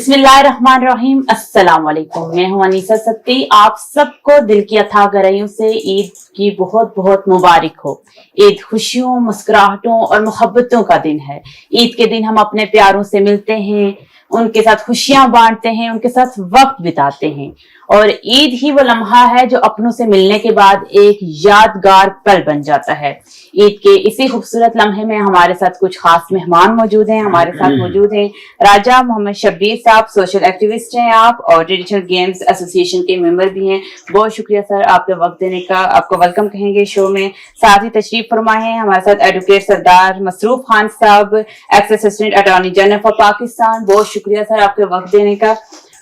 بسم اللہ الرحمن الرحیم. السلام علیکم. میں ہوں انیسہ ستی. آپ سب کو دل کی اتھا گہرائیوں سے عید کی بہت بہت مبارک ہو. عید خوشیوں، مسکراہٹوں اور محبتوں کا دن ہے. عید کے دن ہم اپنے پیاروں سے ملتے ہیں، ان کے ساتھ خوشیاں بانٹتے ہیں، ان کے ساتھ وقت بتاتے ہیں. اور عید ہی وہ لمحہ ہے جو اپنوں سے ملنے کے بعد ایک یادگار پل بن جاتا ہے. عید کے اسی خوبصورت لمحے میں ہمارے ساتھ کچھ خاص مہمان موجود ہیں. ہمارے ساتھ موجود ہیں راجہ محمد شبیر صاحب، سوشل ایکٹیوسٹ ہیں آپ اور ٹریڈیشنل گیمز ایسوسی ایشن کے ممبر بھی ہیں. بہت شکریہ سر آپ کے وقت دینے کا. آپ کو ویلکم کہیں گے شو میں. ساتھ ہی تشریف فرمائے ہیں ہمارے ساتھ ایڈوکیٹ سردار مصروف خان صاحب، x assistant attorney general for Pakistan. بہت شکریہ سر آپ کے وقت دینے کا.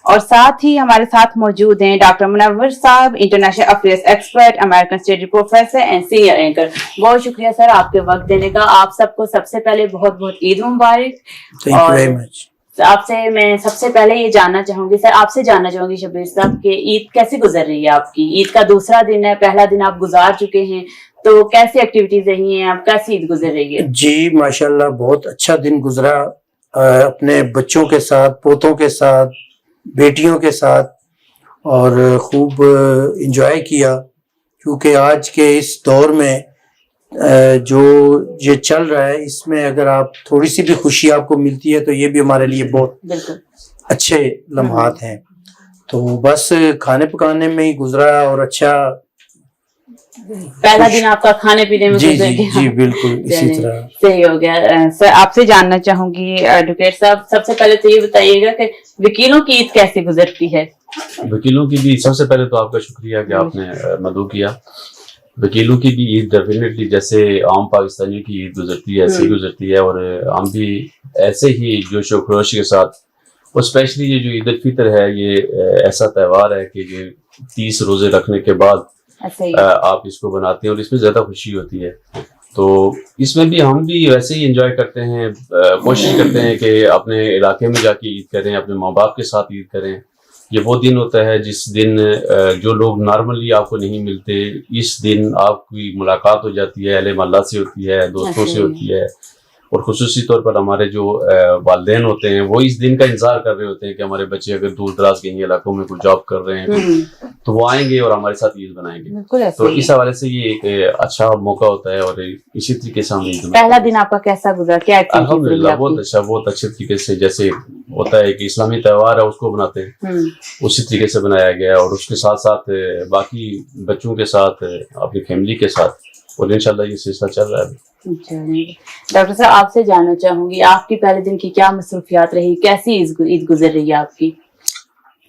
اور ساتھ ہی ہمارے ساتھ موجود ہیں ڈاکٹر منور صاحب، international affairs expert, American study professor and senior anchor. بہت شکریہ سر آپ کے وقت دینے کا. آپ سب کو سب سے پہلے بہت بہت عید مبارک. اور آپ سے میں سب سے پہلے یہ جاننا چاہوں گی سر، آپ سے جاننا چاہوں گی شبیر صاحب کہ عید کیسے گزر رہی ہے آپ کی؟ عید کا دوسرا دن ہے، پہلا دن آپ گزار چکے ہیں، تو کیسی ایکٹیویٹیز رہی ہیں آپ؟ کیسی عید گزر رہی ہے؟ جی ماشاءاللہ بہت اچھا دن گزرا، اپنے بچوں کے ساتھ، پوتوں کے ساتھ، بیٹیوں کے ساتھ، اور خوب انجوائے کیا. کیونکہ آج کے اس دور میں جو یہ چل رہا ہے، اس میں اگر آپ تھوڑی سی بھی خوشی آپ کو ملتی ہے تو یہ بھی ہمارے لیے بہت اچھے لمحات ہیں. تو بس کھانے پکانے میں ہی گزرا اور اچھا پہلا دن آپ کا کھانے پینے میں گزر گیا. جی بالکل اسی طرح. صحیح ہو گیا. سر آپ سے جاننا چاہوں گی ایڈوکیٹ صاحب، سب سے پہلے تو یہ بتائیے گا کہ وکیلوں کی عید کیسے گزرتی ہے؟ وکیلوں کی بھی سب سے پہلے تو آپ کا شکریہ کہ آپ نے مدعو کیا. وکیلوں کی بھی عید ڈیفینیٹلی جیسے عام پاکستانیوں کی عید گزرتی ہے ایسے ہی گزرتی ہے، اور ہم بھی ایسے ہی جوش و خروش کے ساتھ، اور اسپیشلی یہ جو عید الفطر ہے، یہ ایسا تہوار ہے کہ یہ 30 روزے رکھنے کے بعد آپ اس کو بناتے ہیں اور اس میں زیادہ خوشی ہوتی ہے. تو اس میں بھی ہم بھی ویسے ہی انجوائے کرتے ہیں، کوشش کرتے ہیں کہ اپنے علاقے میں جا کے عید کریں، اپنے ماں باپ کے ساتھ عید کریں. یہ وہ دن ہوتا ہے جس دن جو لوگ نارملی آپ کو نہیں ملتے، اس دن آپ کی ملاقات ہو جاتی ہے، اہل محلہ سے ہوتی ہے، دوستوں سے ہوتی ہے. اور خصوصی طور پر ہمارے جو والدین ہوتے ہیں وہ اس دن کا انتظار کر رہے ہوتے ہیں کہ ہمارے بچے اگر دور دراز کہیں علاقوں میں کوئی جاب کر رہے ہیں تو وہ آئیں گے اور ہمارے ساتھ عید بنائیں گے. تو اس حوالے سے یہ ایک اچھا موقع ہوتا ہے. اور اسی طریقے سے ہم پہلا دن آپ کا کیسا گزرا؟ کیا الحمدللہ بہت اچھا، بہت اچھے طریقے سے، جیسے ہوتا ہے کہ اسلامی تہوار ہے اس کو بناتے ہیں اسی طریقے سے بنایا گیا، اور اس کے ساتھ ساتھ باقی بچوں کے ساتھ، اپنی فیملی کے ساتھ، اور انشاءاللہ یہ سلسلہ چل رہا ہے. ڈاکٹر صاحب آپ سے جاننا چاہوں گی آپ کی پہلے دن کی کیا مصروفیات رہی، کیسی عید گزر رہی ہے آپ کی؟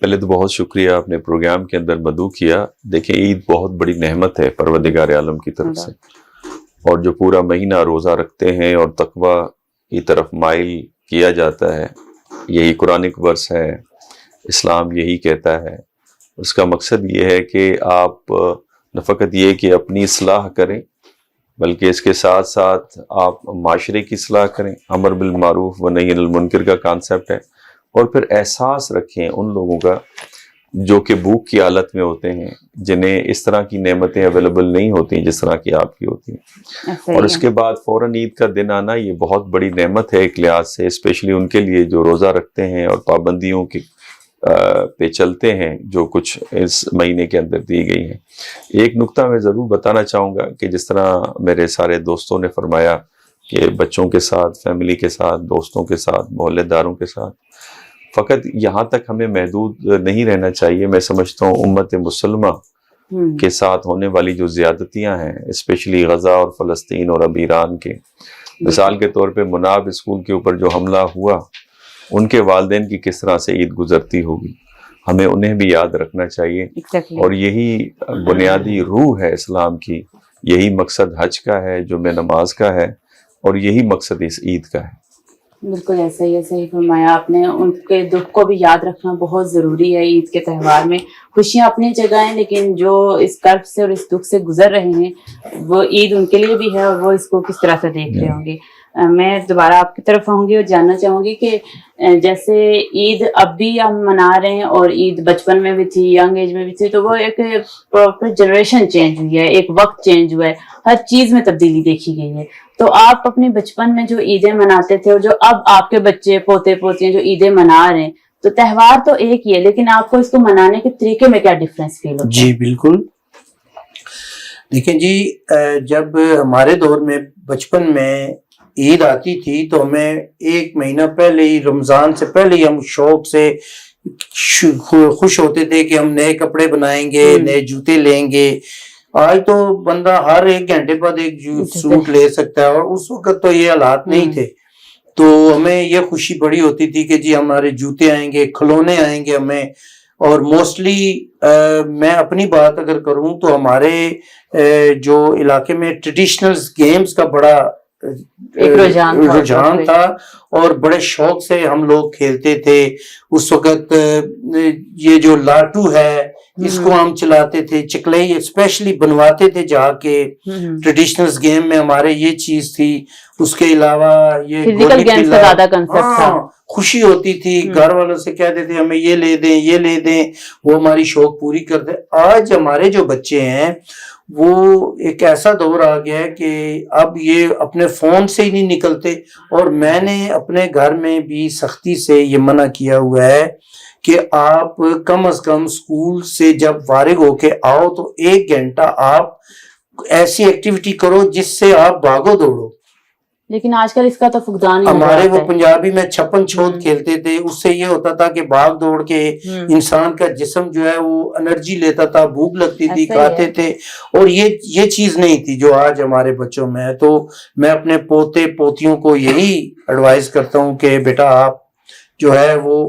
پہلے تو بہت شکریہ آپ نے پروگرام کے اندر مدعو کیا. دیکھیں عید بہت بڑی نعمت ہے پروردگار عالم کی طرف سے، اور جو پورا مہینہ روزہ رکھتے ہیں اور تقویٰ کی طرف مائل کیا جاتا ہے، یہی قرآنک ورس ہے، اسلام یہی کہتا ہے. اس کا مقصد یہ ہے کہ آپ نہ فقط یہ کہ اپنی اصلاح کریں بلکہ اس کے ساتھ ساتھ آپ معاشرے کی اصلاح کریں. امر بالمعروف و نہی عن المنکر کا کانسیپٹ ہے. اور پھر احساس رکھیں ان لوگوں کا جو کہ بھوک کی حالت میں ہوتے ہیں، جنہیں اس طرح کی نعمتیں اویلیبل نہیں ہوتی جس طرح کی آپ کی ہوتی ہیں. اور اس کے بعد فوراً عید کا دن آنا یہ بہت بڑی نعمت ہے ایک لحاظ سے، اسپیشلی ان کے لیے جو روزہ رکھتے ہیں اور پابندیوں کی پہ چلتے ہیں جو کچھ اس مہینے کے اندر دی گئی ہیں. ایک نکتہ میں ضرور بتانا چاہوں گا کہ جس طرح میرے سارے دوستوں نے فرمایا کہ بچوں کے ساتھ، فیملی کے ساتھ، دوستوں کے ساتھ، محلے داروں کے ساتھ، فقط یہاں تک ہمیں محدود نہیں رہنا چاہیے. میں سمجھتا ہوں امت مسلمہ کے ساتھ ہونے والی جو زیادتیاں ہیں، اسپیشلی غزہ اور فلسطین اور اب ایران کے، مثال کے طور پہ مناب اسکول کے اوپر جو حملہ ہوا، ان کے والدین کی کس طرح سے عید گزرتی ہوگی، ہمیں انہیں بھی یاد رکھنا چاہیے. اور یہی بنیادی روح ہے اسلام کی، یہی مقصد حج کا ہے، جمعہ نماز کا ہے، اور یہی مقصد اس عید کا ہے. بالکل ایسا ہی صحیح فرمایا آپ نے. ان کے دکھ کو بھی یاد رکھنا بہت ضروری ہے. عید کے تہوار میں خوشیاں اپنی جگہ ہیں، لیکن جو اس کرب سے اور اس دکھ سے گزر رہے ہیں وہ عید ان کے لیے بھی ہے، اور وہ اس کو کس طرح سے دیکھ رہے ہوں گے. میں دوبارہ آپ کی طرف آؤں گی اور جاننا چاہوں گی کہ جیسے عید اب بھی ہم منا رہے ہیں، اور عید بچپن میں بھی تھی، ینگ ایج میں بھی تھی، تو وہ ایک پراپر جنریشن چینج ہوئی ہے، ایک وقت چینج ہوا ہے، ہر چیز میں تبدیلی دیکھی گئی ہے. تو آپ اپنے بچپن میں جو عیدیں مناتے تھے اور جو اب آپ کے بچے پوتے پوتیاں جو عیدیں منا رہے ہیں، تو تہوار تو ایک ہی ہے لیکن آپ کو اس کو منانے کے طریقے میں کیا ڈفرینس فیل ہوتا ہے؟ جی بالکل، دیکھیں جی، جب ہمارے دور میں بچپن میں عید آتی تھی تو ہمیں ایک مہینہ پہلے ہی، رمضان سے پہلے ہی، ہم شوق سے خوش ہوتے تھے کہ ہم نئے کپڑے بنائیں گے، نئے جوتے لیں گے. آج تو بندہ ہر ایک گھنٹے بعد ایک سوٹ لے سکتا ہے، اور اس وقت تو یہ حالات نہیں تھے. تو ہمیں یہ خوشی بڑی ہوتی تھی کہ جی ہمارے جوتے آئیں گے، کھلونے آئیں گے ہمیں. اور موسٹلی میں اپنی بات اگر کروں تو ہمارے جو علاقے میں ٹریڈیشنل گیمز کا بڑا رجحان تھا، اور بڑے شوق سے ہم لوگ کھیلتے تھے. اس وقت یہ جو لاٹو ہے اس کو ہم چلاتے تھے، چکلئی اسپیشلی بنواتے تھے جا کے. ٹریڈیشنل گیم میں ہمارے یہ چیز تھی. اس کے علاوہ یہ فزیکل گیمز کا زیادہ کنسپٹ تھا. خوشی ہوتی تھی، گھر والوں سے کہتے تھے ہمیں یہ لے دیں، یہ لے دیں، وہ ہماری شوق پوری کرتے. آج ہمارے جو بچے ہیں وہ ایک ایسا دور آ گیا ہے کہ اب یہ اپنے فون سے ہی نہیں نکلتے. اور میں نے اپنے گھر میں بھی سختی سے یہ منع کیا ہوا ہے کہ آپ کم از کم اسکول سے جب فارغ ہو کے آؤ تو 1 گھنٹہ آپ ایسی ایکٹیویٹی کرو جس سے آپ بھاگو دوڑو. لیکن آج کل اس کا تو فقدان ہی ہمارے وہ پنجابی میں چھپن چھود کھیلتے تھے، اس سے یہ ہوتا تھا کہ بھاگ دوڑ کے انسان کا جسم جو ہے وہ انرجی لیتا تھا، بھوک لگتی تھی، کھاتے تھے. اور یہ چیز نہیں تھی جو آج ہمارے بچوں میں ہے. تو میں اپنے پوتے پوتیوں کو یہی ایڈوائز کرتا ہوں کہ بیٹا آپ جو ہے وہ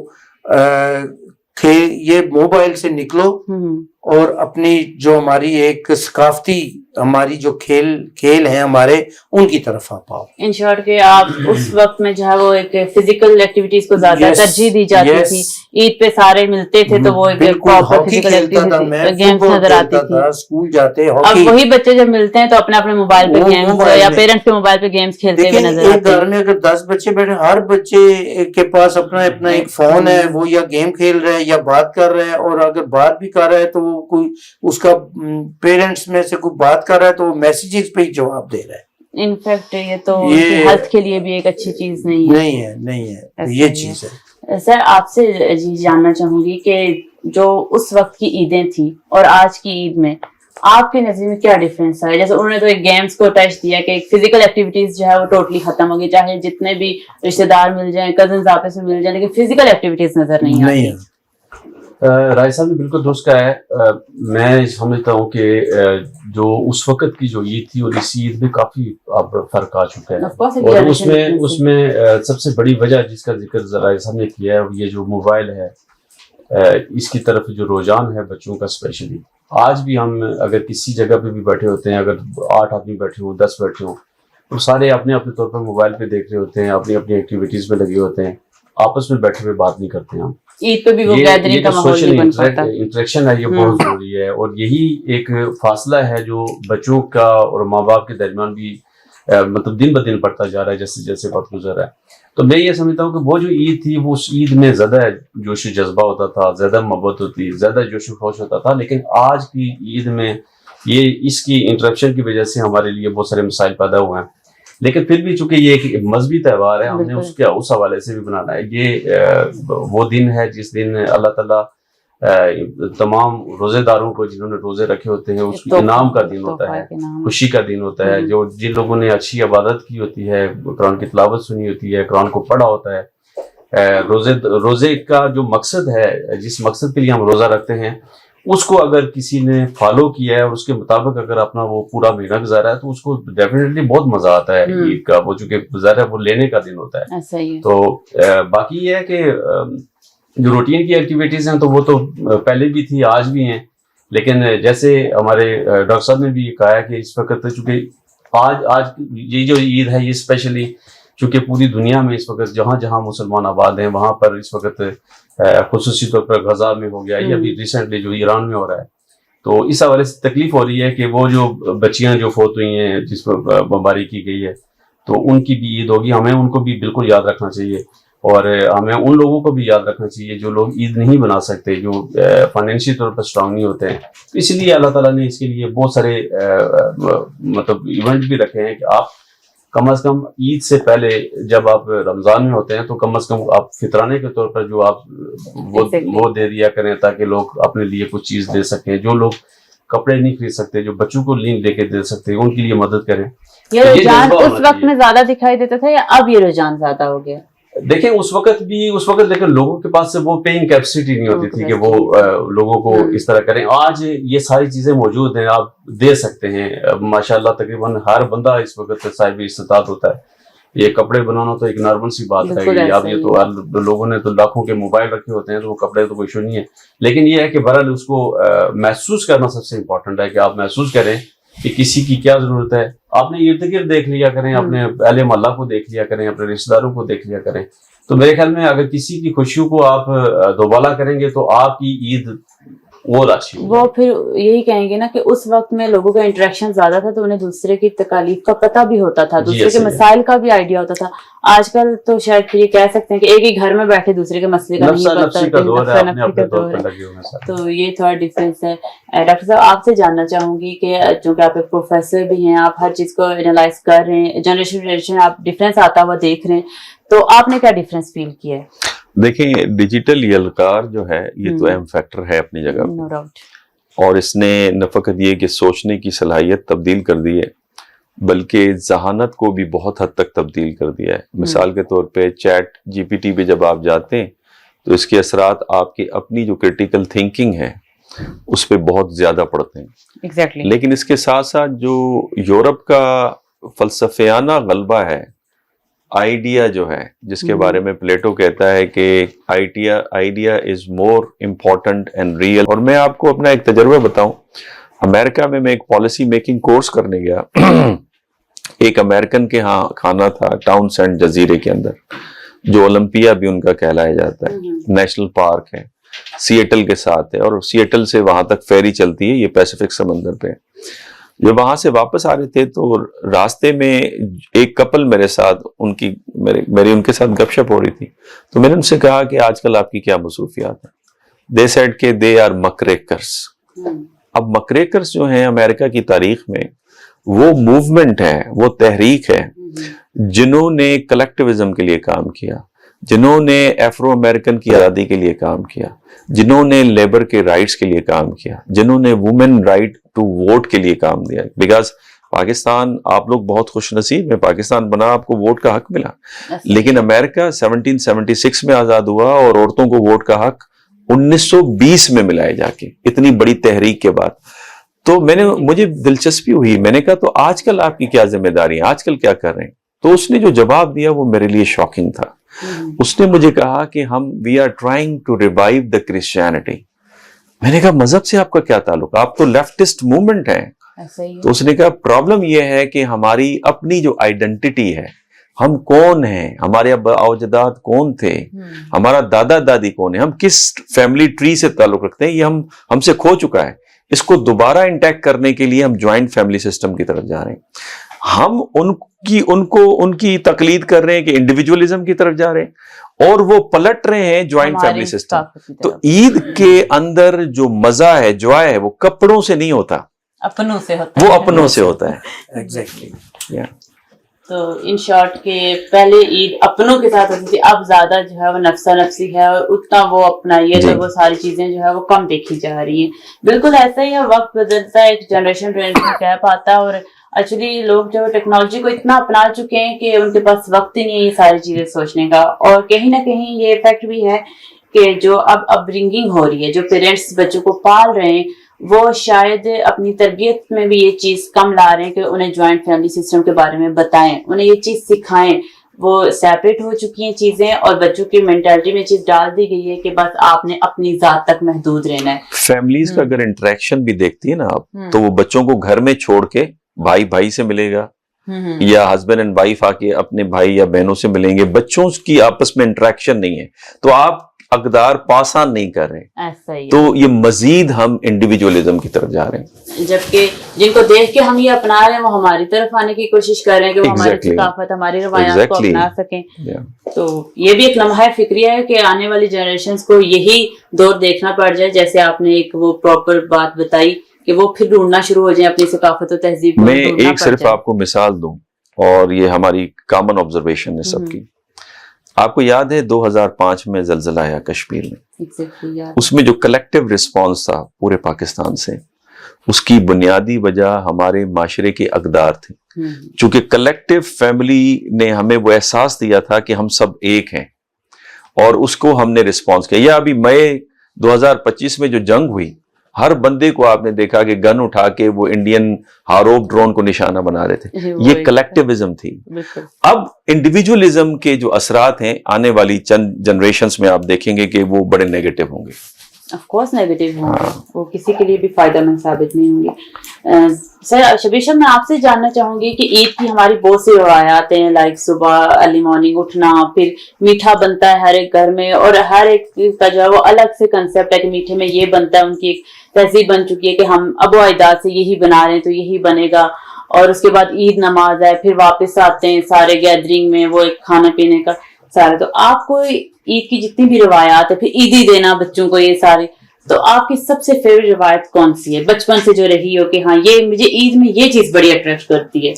یہ موبائل سے نکلو اور اپنی جو ہماری ایک ثقافتی ہماری جو کھیل ہیں ہمارے، ان کی طرف آپ آؤ. ان شارٹ کہ آپ اس وقت میں جو ہے وہ ایک فزیکل ایکٹیویٹیز کو زیادہ ترجیح دی جاتی تھی. عید پہ سارے ملتے تھے تو وہ فزیکل گیمز نظر آتی تھی. اسکول جاتے اب وہی بچے جب ملتے ہیں تو اپنے اپنے موبائل پہ گیمز یا پیرنٹس کے موبائل پہ گیمز کھیلتے ہوئے نظر آتے ہیں. ایک گھر میں اگر 10 بچے بیٹھے، ہر بچے کے پاس اپنا اپنا ایک فون ہے، وہ یا گیم کھیل رہے ہیں یا بات کر رہے ہیں. اور اگر بات بھی کر رہا ہے تو وہ کوئی اس کا پیرنٹس میں سے کوئی بات کر رہا ہے تو وہ میسیجز پہ ہی جواب دے رہا ہے. انفیکٹ یہ تو ہیلتھ کے لیے بھی ایک اچھی چیز نہیں ہے. یہ چیز ہے. سر آپ سے جی جاننا چاہوں گی کہ جو اس وقت کی عیدیں تھیں اور آج کی عید میں آپ کے نظر میں کیا ڈفرینس ہے؟ جیسے انہوں نے تو ایک گیمز کو ٹچ دیا کہ فزیکل ایکٹیویٹیز جو ہے وہ ٹوٹلی ختم ہوگی، چاہے جتنے بھی رشتے دار مل جائیں، کزنز آپس میں مل جائیں، لیکن فزیکل ایکٹیویٹیز نظر نہیں آتی. رائے صاحب نے بالکل درست کہا ہے. میں سمجھتا ہوں کہ جو اس وقت کی جو عید تھی اور اس عید میں کافی اب فرق آ چکا ہے. اور اس میں سب سے بڑی وجہ جس کا ذکر رائے صاحب نے کیا ہے یہ جو موبائل ہے، اس کی طرف جو رجحان ہے بچوں کا اسپیشلی. آج بھی ہم اگر کسی جگہ پہ بھی بیٹھے ہوتے ہیں، اگر 8 آدمی بیٹھے ہوں، 10 بیٹھے ہوں، تو سارے اپنے اپنے طور پر موبائل پہ دیکھ رہے ہوتے ہیں، اپنی اپنی ایکٹیویٹیز میں لگے ہوتے ہیں، آپس میں بیٹھے ہوئے بات نہیں کرتے ہیں. ہم عید پہ بھی وہ گیدرنگ کا ماحول نہیں بن پاتا. انٹریکشن ہے، یہ بہت ضروری ہے. اور یہی ایک فاصلہ ہے جو بچوں کا اور ماں باپ کے درمیان بھی مطلب دن بدن پڑتا جا رہا ہے جیسے جیسے وقت گزر رہا ہے. تو میں یہ سمجھتا ہوں کہ وہ جو عید تھی وہ اس عید میں زیادہ جوش و جذبہ ہوتا تھا، زیادہ محبت ہوتی، زیادہ جوش و خروش ہوتا تھا. لیکن آج کی عید میں یہ اس کی انٹرپشن کی وجہ سے ہمارے لیے بہت سارے مسائل پیدا ہوئے ہیں. لیکن پھر بھی چونکہ یہ ایک مذہبی تہوار ہے، ہم نے اس حوالے سے بھی بنانا ہے. یہ وہ دن ہے جس دن اللہ تعالیٰ تمام روزے داروں کو جنہوں نے روزے رکھے ہوتے ہیں اس کی انعام کا دن ہوتا ہے، خوشی کا دن ہوتا ہے. جو جن لوگوں نے اچھی عبادت کی ہوتی ہے، قرآن کی تلاوت سنی ہوتی ہے، قرآن کو پڑھا ہوتا ہے. روزے کا جو مقصد ہے، جس مقصد کے لیے ہم روزہ رکھتے ہیں، اس کو اگر کسی نے فالو کیا ہے اور اس کے مطابق اگر اپنا وہ پورا مہینہ گزارا ہے تو اس کو ڈیفینیٹلی بہت مزہ آتا ہے عید کا. وہ چونکہ گزارا ہے وہ لینے کا دن ہوتا ہے. تو باقی یہ ہے کہ جو روٹین کی ایکٹیویٹیز ہیں تو وہ تو پہلے بھی تھی، آج بھی ہیں. لیکن جیسے ہمارے ڈاکٹر صاحب نے بھی کہا ہے کہ اس وقت چونکہ آج یہ جو عید ہے یہ اسپیشلی چونکہ پوری دنیا میں اس وقت جہاں جہاں مسلمان آباد ہیں وہاں پر اس وقت خصوصی طور پر غزہ میں ہو گیا، یا ابھی ریسنٹلی جو ایران میں ہو رہا ہے، تو اس حوالے سے تکلیف ہو رہی ہے کہ وہ جو بچیاں جو فوت ہوئی ہیں جس پر بمباری کی گئی ہے تو ان کی بھی عید ہوگی. ہمیں ان کو بھی بالکل یاد رکھنا چاہیے اور ہمیں ان لوگوں کو بھی یاد رکھنا چاہیے جو لوگ عید نہیں بنا سکتے، جو فائنینشلی طور پر اسٹرانگ نہیں ہوتے ہیں. اس لیے اللہ تعالیٰ نے اس کے لیے بہت سارے مطلب ایونٹ بھی رکھے ہیں کہ آپ کم از کم عید سے پہلے جب آپ رمضان میں ہوتے ہیں تو کم از کم آپ فطرانے کے طور پر جو آپ وہ دے دیا کریں تاکہ لوگ اپنے لیے کچھ چیز دے سکیں. جو لوگ کپڑے نہیں خرید سکتے, جو بچوں کو نہیں لے کے دے سکتے, ان کے لیے مدد کریں. یہ رجحان اس وقت میں زیادہ دکھائی دیتا تھا یا اب یہ رجحان زیادہ ہو گیا؟ دیکھیں اس وقت لیکن لوگوں کے پاس سے وہ پیئنگ کیپیسٹی نہیں ہوتی تھی کہ وہ لوگوں کو اس طرح کریں. آج یہ ساری چیزیں موجود ہیں, آپ دے سکتے ہیں. ماشاءاللہ تقریباً ہر بندہ اس وقت صاحب استطاعت ہوتا ہے. یہ کپڑے بنانا تو ایک نارمل سی بات ہے. اب یہ تو لوگوں نے تو لاکھوں کے موبائل رکھے ہوتے ہیں تو وہ کپڑے تو کوئی ایشو نہیں ہے. لیکن یہ ہے کہ بہرحال اس کو محسوس کرنا سب سے امپورٹنٹ ہے کہ آپ محسوس کریں کہ کسی کی کیا ضرورت ہے. آپ نے ارد گرد دیکھ لیا کریں, اپنے اہل محلہ کو دیکھ لیا کریں, اپنے رشتہ داروں کو دیکھ لیا کریں. تو میرے خیال میں اگر کسی کی خوشیوں کو آپ دوبالا کریں گے تو آپ کی عید اور اچھی ہوگی. وہ پھر یہی کہیں گے نا کہ اس وقت میں لوگوں کا انٹریکشن زیادہ تھا تو انہیں دوسرے کی تکالیف کا پتہ بھی ہوتا تھا, دوسرے کے مسائل کا بھی آئیڈیا ہوتا تھا. آج کل تو شاید پھر یہ کہہ سکتے ہیں کہ ایک ہی گھر میں بیٹھے دوسرے کے مسئلے کا نہیں پتہ. تو یہ تھوڑا ڈفرینس ہے. ڈاکٹر صاحب آپ سے جاننا چاہوں گی کہ چونکہ آپ ایک پروفیسر بھی ہیں, آپ ہر چیز کو انالائز کر رہے ہیں, جنریشن آپ ڈفرینس آتا ہوا دیکھ رہے ہیں, تو آپ نے کیا ڈفرینس فیل کیا ہے؟ دیکھیں ڈیجیٹل یلغار جو ہے یہ تو اہم فیکٹر ہے اپنی جگہ, نو ڈاؤٹ, اور اس نے نہ فقط یہ کہ سوچنے کی صلاحیت تبدیل کر دی ہے بلکہ ذہانت کو بھی بہت حد تک تبدیل کر دیا ہے. مثال کے طور پہ چیٹ جی پی ٹی پہ جب آپ جاتے ہیں تو اس کے اثرات آپ کی اپنی جو کرٹیکل تھنکنگ ہے اس پہ بہت زیادہ پڑتے ہیں. لیکن اس کے ساتھ ساتھ جو یورپ کا فلسفیانہ غلبہ ہے, آئیڈیا جو ہے جس کے بارے میں پلیٹو کہتا ہے کہ idea is more important and real. اور میں آپ کو اپنا ایک تجربہ بتاؤں, امریکہ میں ایک پالیسی میکنگ کورس کرنے گیا. ایک امریکن کے ہاں کھانا تھا ٹاؤن سینٹ جزیرے کے اندر, جو اولمپیا بھی ان کا کہلایا جاتا ہے, نیشنل پارک ہے, سیٹل کے ساتھ ہے, اور سیٹل سے وہاں تک فیری چلتی ہے, یہ پیسیفک سمندر پہ. جب وہاں سے واپس آ رہے تھے تو راستے میں ایک کپل میرے ساتھ میری ان کے ساتھ گپ شپ ہو رہی تھی. تو میں نے ان سے کہا کہ آج کل آپ کی کیا مصروفیات ہیں؟ دے سیڈ کہ دے آر مکریکرس. اب مکریکرس جو ہیں امریکہ کی تاریخ میں وہ موومنٹ ہے, وہ تحریک ہے جنہوں نے کلیکٹیوزم کے لیے کام کیا, جنہوں نے ایفرو امریکن کی آزادی کے لیے کام کیا, جنہوں نے لیبر کے رائٹس کے لیے کام کیا, جنہوں نے وومن رائٹ ٹو ووٹ کے لیے کام دیا. بیکاز پاکستان, آپ لوگ بہت خوش نصیب ہیں, پاکستان بنا آپ کو ووٹ کا حق ملا, لیکن امریکہ 1776 میں آزاد ہوا اور عورتوں کو ووٹ کا حق 1920 میں ملا ہے جا کے, اتنی بڑی تحریک کے بعد. تو مجھے دلچسپی ہوئی, میں نے کہا تو آج کل آپ کی کیا ذمہ داری ہے, آج کل کیا کر رہے ہیں؟ تو اس نے جو جواب دیا وہ میرے لیے شاکنگ تھا. اس نے مجھے کہا کہ we are trying to revive the Christianity. میں نے کہا مذہب سے آپ کا کیا تعلق, آپ تو لیفٹسٹ موومنٹ ہیں. تو اس نے کہا پرابلم یہ ہے کہ ہماری اپنی جو آئیڈینٹی ہے, ہم کون ہیں, ہمارے ابا اجداد کون تھے, ہمارا دادا دادی کون ہے, ہم کس فیملی ٹری سے تعلق رکھتے ہیں, یہ ہم سے کھو چکا ہے. اس کو دوبارہ انٹیکٹ کرنے کے لیے ہم جوائنٹ فیملی سسٹم کی طرف جا رہے ہیں. ہم ان کی تقلید کر رہے ہیں کہ انڈیویجولزم کی طرف جا رہے ہیں, اور وہ پلٹ رہے ہیں جوائنٹ فیملی سسٹم. تو عید کے اندر جو مزہ ہے, جوائے ہے, وہ کپڑوں سے نہیں ہوتا, اپنوں سے ہوتا ہے, وہ اپنوں سے ہوتا ہے. ایگزیکٹلی. تو ان شارٹ کہ پہلے عید اپنوں کے ساتھ ہوتی تھی, اب زیادہ جو ہے وہ نفسا نفسی ہے, اور اتنا وہ اپنا یہ تو وہ ساری چیزیں جو ہے وہ کم دیکھی جا رہی ہیں. بالکل ایسا ہی ہے, وقت بدلتا ہے, ایک جنریشن گیپ آتا ہے, اور ایکچولی لوگ جو ٹیکنالوجی کو اتنا اپنا چکے ہیں کہ ان کے پاس وقت ہی نہیں ہے یہ ساری چیزیں سوچنے کا. اور کہیں نہ کہیں یہ افیکٹ بھی ہے کہ جو اب اپبرنگنگ ہو رہی ہے, جو پیرنٹس بچوں کو پال رہے ہیں, وہ شاید اپنی تربیت میں بھی یہ چیز کم لا رہے ہیں کہ انہیں جوائنٹ فیملی سسٹم کے بارے میں بتائیں, انہیں یہ چیز سکھائیں. وہ سیپریٹ ہو چکی ہیں چیزیں, اور بچوں کی مینٹالٹی میں چیز ڈال دی گئی ہے کہ بس آپ نے اپنی ذات تک محدود رہنا ہے. فیملیز کا اگر انٹریکشن بھی دیکھتی ہے نا آپ, تو وہ بچوں کو گھر میں چھوڑ کے بھائی سے ملے گا, یا ہسبینڈ اینڈ وائف آ کے اپنے بھائی یا بہنوں سے ملیں گے. بچوں کی آپس میں انٹریکشن نہیں ہے, تو آپ اقدار پاسان نہیں کر رہے, تو یہ مزید ہم انڈیویجولزم کی طرف جا رہے ہیں. جبکہ جن کو دیکھ کے ہم یہ اپنا رہے ہیں وہ ہماری طرف آنے کی کوشش کر رہے ہیں کہ وہ ہماری ثقافت, ہماری روایات کو اپنا سکیں. تو یہ بھی ایک لمحہ فکریہ ہے کہ آنے والی جنریشنز کو یہی دور دیکھنا پڑ جائے, جیسے آپ نے ایک وہ پراپر بات بتائی کہ وہ پھر ڈھونڈنا شروع ہو جائیں اپنی ثقافت و تہذیب کو. میں ایک صرف آپ کو مثال دوں اور یہ ہماری کامن آبزرویشن ہے سب کی. آپ کو یاد ہے 2005 میں زلزلہ آیا کشمیر میں, اس میں جو کلیکٹیو رسپانس تھا پورے پاکستان سے, اس کی بنیادی وجہ ہمارے معاشرے کے اقدار تھے. چونکہ کلیکٹیو فیملی نے ہمیں وہ احساس دیا تھا کہ ہم سب ایک ہیں, اور اس کو ہم نے رسپانس کیا. یا ابھی مئی 2025 میں جو جنگ ہوئی, ہر بندے کو آپ نے دیکھا کہ گن اٹھا کے وہ انڈین ہاروپ ڈرون کو نشانہ بنا رہے تھے. یہ کلیکٹیوزم تھی. اب انڈیویجولزم کے جو اثرات ہیں آنے والی چند جنریشنز میں آپ دیکھیں گے کہ وہ بڑے نیگیٹو ہوں گے. آف کورس نیگیٹو ہوں گے, وہ کسی کے لیے بھی فائدہ مند ثابت نہیں ہوں گے. سر شبیر صاحب, میں آپ سے جاننا چاہوں گی کہ عید کی ہماری بہت سی روایات ہیں, لائک صبح ارلی مارننگ اٹھنا, پھر میٹھا بنتا ہے ہر ایک گھر میں, اور ہر ایک کا جو ہے وہ الگ سے کنسیپٹ ہے کہ میٹھے میں یہ بنتا ہے. ان کی ایک تہذیب بن چکی ہے کہ ہم ابو اجداد سے یہی بنا رہے ہیں تو یہی بنے گا. اور اس کے بعد عید نماز ہے, پھر واپس آتے ہیں سارے گیدرنگ میں, وہ ایک کھانا پینے کا سارا. تو آپ کو عید کی جتنی بھی روایات ہے, پھر عیدی دینا بچوں کو, یہ سارے, تو آپ کی سب سے فیوریٹ روایت کون سی ہے بچپن سے جو رہی ہو کہ ہاں یہ مجھے عید میں یہ چیز بڑی اٹریکٹ کرتی ہے؟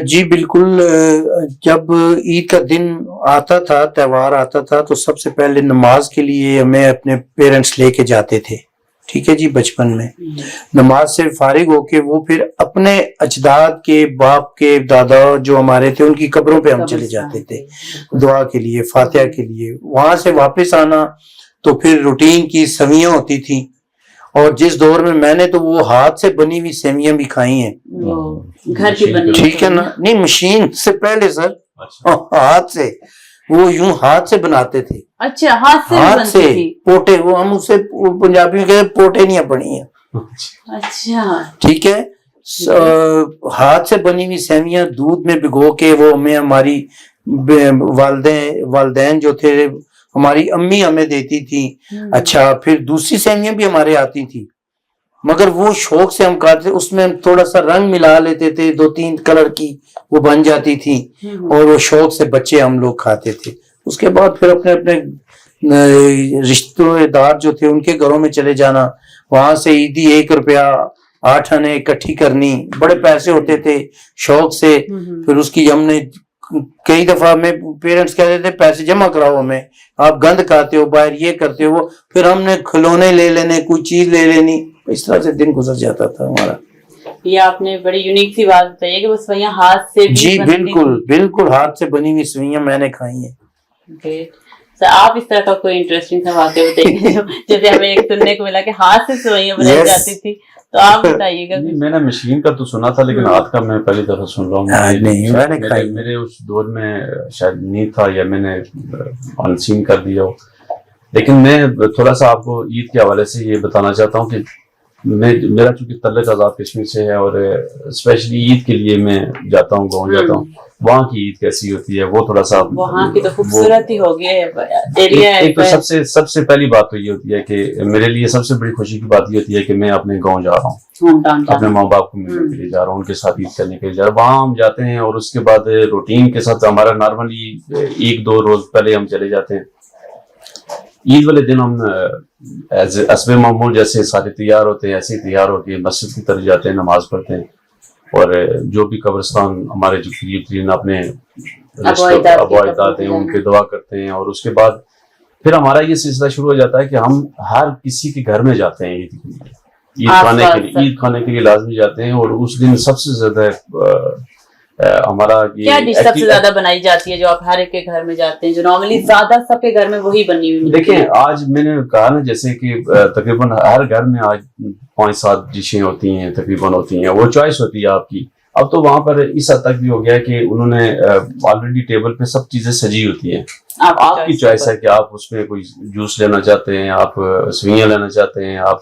جی بالکل. جب عید کا دن آتا تھا, تہوار آتا تھا, تو سب سے پہلے نماز کے لیے ہمیں اپنے پیرنٹس لے کے جاتے تھے. ٹھیک ہے جی, بچپن میں نماز سے فارغ ہو کے وہ پھر اپنے اجداد کے, باپ کے, دادا جو ہمارے تھے, ان کی قبروں پہ ہم چلے جاتے تھے دعا کے لیے, فاتحہ کے لیے. وہاں سے واپس آنا تو پھر روٹین کی سویاں ہوتی تھیں, اور جس دور میں نے تو وہ ہاتھ سے بنی ہوئی سیویاں بھی کھائی ہیں. گھر کی بنی, ٹھیک ہے نا, نہیں مشین سے پہلے سر, ہاتھ سے, وہ یوں ہاتھ سے بناتے تھے. اچھا, ہاتھ سے پوٹے, وہ ہم اسے پنجابی میں کہتے پوٹے پڑی ہیں. اچھا ٹھیک ہے, ہاتھ سے بنی ہوئی سیویاں دودھ میں بھگو کے وہ ہمیں ہماری والدین جو تھے, ہماری امی ہمیں دیتی تھی. اچھا, پھر دوسری سیویاں بھی ہمارے آتی تھی, مگر وہ شوق سے ہم کھاتے, اس میں ہم تھوڑا سا رنگ ملا لیتے تھے, 2-3 کلر کی وہ بن جاتی تھی, اور وہ شوق سے بچے ہم لوگ کھاتے تھے. اس کے بعد پھر اپنے اپنے رشتہ دار جو تھے ان کے گھروں میں چلے جانا, وہاں سے عیدی 1 روپیہ 8 آنے اکٹھی کرنی, بڑے پیسے ہوتے تھے شوق سے. پھر اس کی ہم نے کئی دفعہ ہمیں پیرنٹس کہتے تھے پیسے جمع کراؤ ہمیں, آپ گند کھاتے ہو باہر, یہ کرتے ہو. پھر ہم نے کھلونے لے لینے, کوئی چیز لے لینی, اس طرح سے دن گزر جاتا تھا ہمارا. یہ آپ نے بڑی یونیک سی بات بتائی ہے کہ وہ سوئیاں ہاتھ سے, جی بالکل بالکل, ہاتھ سے بنی ہوئی سوئیاں میں نے کھائی ہیں. سر آپ اس طرح کا کوئی انٹرسٹنگ سا واقعہ بتائیے جیسے ہمیں ایک سننے کو ملا کہ ہاتھ سے سوئیاں بنائی جاتی تھی, تو آپ بتائیے گا. میں نے مشین کا تو سنا تھا, لیکن ہاتھ کا میں پہلی دفعہ سن رہا ہوں. میرے اس دور میں شاید نہیں تھا, یا میں نے آن سین کر دیا ہو. لیکن میں تھوڑا سا آپ کو عید کے حوالے سے یہ بتانا چاہتا ہوں کہ میرا چونکہ تعلق آزاد کشمیر سے ہے, اور اسپیشلی عید کے لیے میں جاتا ہوں, گاؤں جاتا ہوں. وہاں کی عید کیسی ہوتی ہے وہ تھوڑا سا, وہاں کی تو خوبصورت ہی ہوگی ایک تو سب سے پہلی بات تو یہ ہوتی ہے کہ میرے لیے سب سے بڑی خوشی کی بات یہ ہوتی ہے کہ میں اپنے گاؤں جا رہا ہوں, اپنے ماں باپ کو ملنے کے لیے جا رہا ہوں, ان کے ساتھ عید کرنے کے لیے جا رہا ہوں. وہاں ہم جاتے ہیں, اور اس کے بعد روٹین کے ساتھ ہمارا نارملی 1-2 روز پہلے ہم چلے جاتے ہیں. عید والے دن ہم حسب معمول جیسے سارے تیار ہوتے ہیں, ایسے تیار ہو کے مسجد کی طرف جاتے ہیں, نماز پڑھتے ہیں, اور جو بھی قبرستان ہمارے جو قریب ترین اپنے ابو اجداد ہیں ان کے دعا کرتے ہیں. اور اس کے بعد پھر ہمارا یہ سلسلہ شروع ہو جاتا ہے کہ ہم ہر کسی کے گھر میں جاتے ہیں عید کھانے کے لیے لازمی جاتے ہیں. اور اس دن سب سے زیادہ ہمارا کیا ڈش سب سے زیادہ بنائی جاتی ہے جو آپ ہر ایک کے گھر میں جاتے ہیں, جو نارملی زیادہ سب کے گھر میں وہی بنی ہوئی؟ دیکھیں, آج میں نے کہا نا جیسے کہ تقریباً ہر گھر میں آج 5-7 ڈشیں ہوتی ہیں, تقریباً ہوتی ہیں, وہ چوائس ہوتی ہے آپ کی. اب تو وہاں پر اس حد تک بھی ہو گیا کہ انہوں نے آلریڈی ٹیبل پہ سب چیزیں سجی ہوتی ہیں. آپ کی چوائس ہے کہ آپ اس میں کوئی جوس لینا چاہتے ہیں, آپ سوئیاں لینا چاہتے ہیں, آپ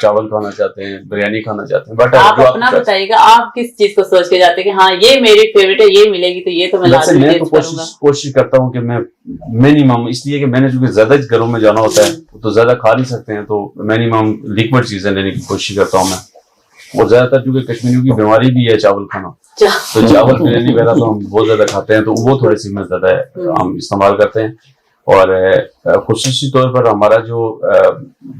چاول کھانا چاہتے ہیں, بریانی کھانا چاہتے ہیں. بٹ آپ اپنا بتائیے گا, آپ کس چیز کو سوچ کے جاتے ہیں کہ ہاں یہ میری فیوریٹ ہے, یہ ملے گی تو یہ تو میں لازمی ٹیسٹ کروں گا؟ کوشش کرتا ہوں کہ میں منیمم, اس لیے کہ میں نے چونکہ زیادہ گھروں میں جانا ہوتا ہے تو زیادہ کھا نہیں سکتے ہیں, تو منیمم لیکوڈ چیزیں لینے کی کوشش کرتا ہوں میں. اور زیادہ تر چونکہ کشمیریوں کی بیماری بھی ہے چاول کھانا, تو چاول بریانی وغیرہ تو ہم بہت زیادہ کھاتے ہیں, تو وہ تھوڑی سی میں زیادہ ہم استعمال کرتے ہیں. اور خصوصی طور پر ہمارا جو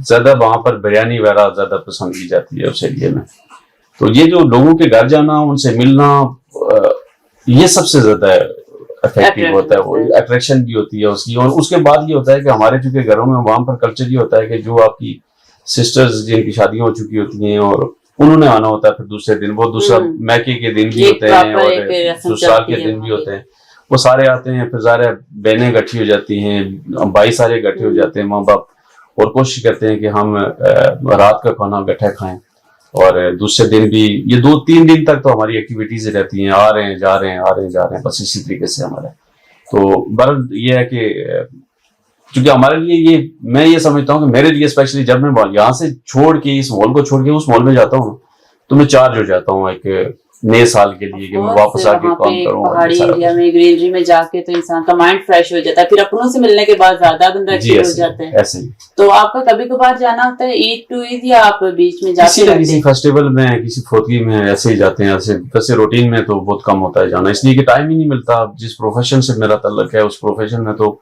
زیادہ وہاں پر بریانی وغیرہ زیادہ پسند کی جاتی ہے اس ایریے میں. تو یہ جو لوگوں کے گھر جانا, ان سے ملنا, یہ سب سے زیادہ افیکٹو ہوتا ہے, وہ اٹریکشن بھی ہوتی ہے اس کی. اور اس کے بعد یہ ہوتا ہے کہ ہمارے چونکہ گھروں میں وہاں پر کلچر یہ ہوتا ہے کہ جو آپ کی سسٹرز جن کی شادیاں ہو چکی ہوتی ہیں اور انہوں نے آنا ہوتا ہے پھر دوسرے دن, وہ دوسرا میکے کے دن بھی ہوتے ہیں اور سسرال کے دن بھی ہوتے ہیں, وہ سارے آتے ہیں. پھر ظاہر بہنیں اکٹھی ہو جاتی ہیں, بھائی سارے اکٹھے ہو جاتے ہیں, ماں باپ, اور کوشش کرتے ہیں کہ ہم رات کا کھانا اکٹھا کھائیں. اور دوسرے دن بھی یہ 2-3 دن تک تو ہماری ایکٹیویٹیز رہتی ہیں, آ رہے ہیں جا رہے ہیں, آ رہے ہیں جا رہے ہیں, بس اسی طریقے سے ہمارا. تو بہرحال یہ ہے کہ کیونکہ ہمارے لیے یہ, میں یہ سمجھتا ہوں کہ میرے لیے اسپیشلی جب میں یہاں سے چھوڑ کے اس مال کو چھوڑ کے اس مال میں جاتا ہوں تو میں چارج ہو جاتا ہوں ایک نئے سال کے لیے کہ میں واپس آ کے کام کروں. پہاڑی ایریا میں گرینری میں جا کے تو انسان کا مائنڈ فریش ہو جاتا ہے, پھر اپنوں سے ملنے کے بعد زیادہ بندہ ایکٹیو ہو جاتا ہے. ایسے ہی. تو آپ کا کبھی کبھار جانا ہوتا ہے عید ٹو عید, یا آپ بیچ میں جاتے ہیں کسی فیسٹیول میں, کسی فوتگی میں ایسے ہی جاتے ہیں. ویسے روٹین میں تو بہت کم ہوتا ہے جانا, اس لیے کہ ٹائم ہی نہیں ملتا. جس پروفیشن سے میرا تعلق ہے اس پروفیشن میں تو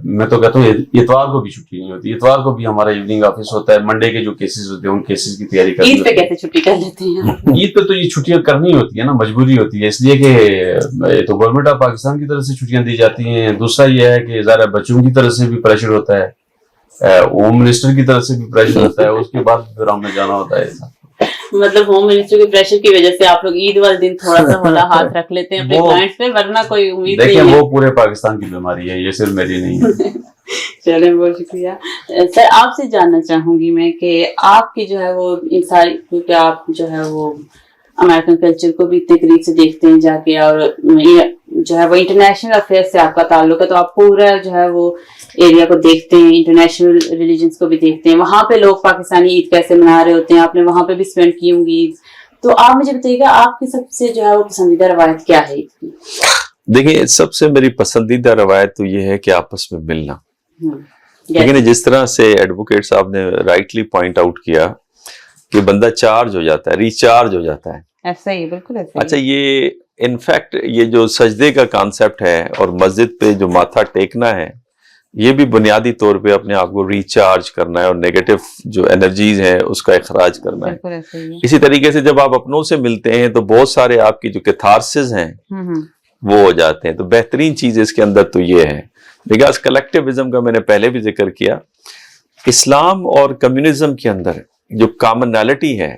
میں تو کہتا ہوں اتوار کو بھی چھٹی نہیں ہوتی. اتوار کو بھی ہمارا ایوننگ آفس ہوتا ہے. منڈے کے جو کیسز ہوتے ہیں ان کیسز کی تیاری کرنی. عید پہ کیسے چھٹی کر لیتے ہیں؟ عید پہ تو یہ چھٹیاں کرنی ہوتی ہے نا, مجبوری ہوتی ہے, اس لیے کہ تو گورنمنٹ آف پاکستان کی طرف سے چھٹیاں دی جاتی ہیں. دوسرا یہ ہے کہ ذرا بچوں کی طرف سے بھی پریشر ہوتا ہے, ہوم منسٹر کی طرف سے بھی پریشر ہوتا ہے, اس کے بعد پھر ہمیں جانا ہوتا ہے. مطلب ہوم منسٹر کے پریشر کی وجہ سے آپ لوگ عید والے دن تھوڑا سا ہولا ہاتھ رکھ لیتے ہیں اپنے کلائنٹس پہ, ورنہ کوئی امید نہیں ہے. دیکھیں وہ پورے پاکستان کی بیماری ہے, یہ صرف میری نہیں ہے. چلیں بہت شکریہ سر. آپ سے جاننا چاہوں گی میں کہ آپ کی جو ہے وہ ان ساری, کیونکہ آپ جو ہے وہ امریکن کلچر کو بھی اتنے قریب سے دیکھتے ہیں جا کے, اور جو ہے وہ انٹرنیشنل افیئر سے آپ کا تعلق ہے, تو آپ پورا جو ہے وہ ایریا کو دیکھتے ہیں, انٹرنیشنل ریلیجنس کو بھی دیکھتے ہیں. وہاں پہ لوگ پاکستانی عید کیسے منا رہے ہوتے ہیں, آپ نے وہاں پہ بھی اسپینڈ کی ہوں گی عید, تو آپ مجھے بتائیے گا آپ کی سب سے جو ہے وہ پسندیدہ روایت کیا ہے عید کی؟ دیکھیں سب سے میری پسندیدہ روایت تو یہ ہے کہ آپس میں ملنا. لیکن جس طرح سے ایڈوکیٹ صاحب نے رائٹلی پوائنٹ آؤٹ کیا کہ بندہ چارج ہو جاتا ہے, ریچارج ہو جاتا ہے. ایسا ہی, بالکل ایسا. اچھا, یہ انفیکٹ یہ جو سجدے کا کانسیپٹ ہے اور مسجد پہ جو ماتھا ٹیکنا ہے, یہ بھی بنیادی طور پہ اپنے آپ کو ریچارج کرنا ہے اور نیگیٹو جو انرجیز ہیں اس کا اخراج کرنا ہے. اسی طریقے سے جب آپ اپنوں سے ملتے ہیں تو بہت سارے آپ کی جو کیتھارسز ہیں وہ ہو جاتے ہیں. تو بہترین چیز اس کے اندر تو یہ ہے, بیکاز کلیکٹیوزم کا میں نے پہلے بھی ذکر کیا, اسلام اور کمیونزم کے اندر جو کامنالٹی ہے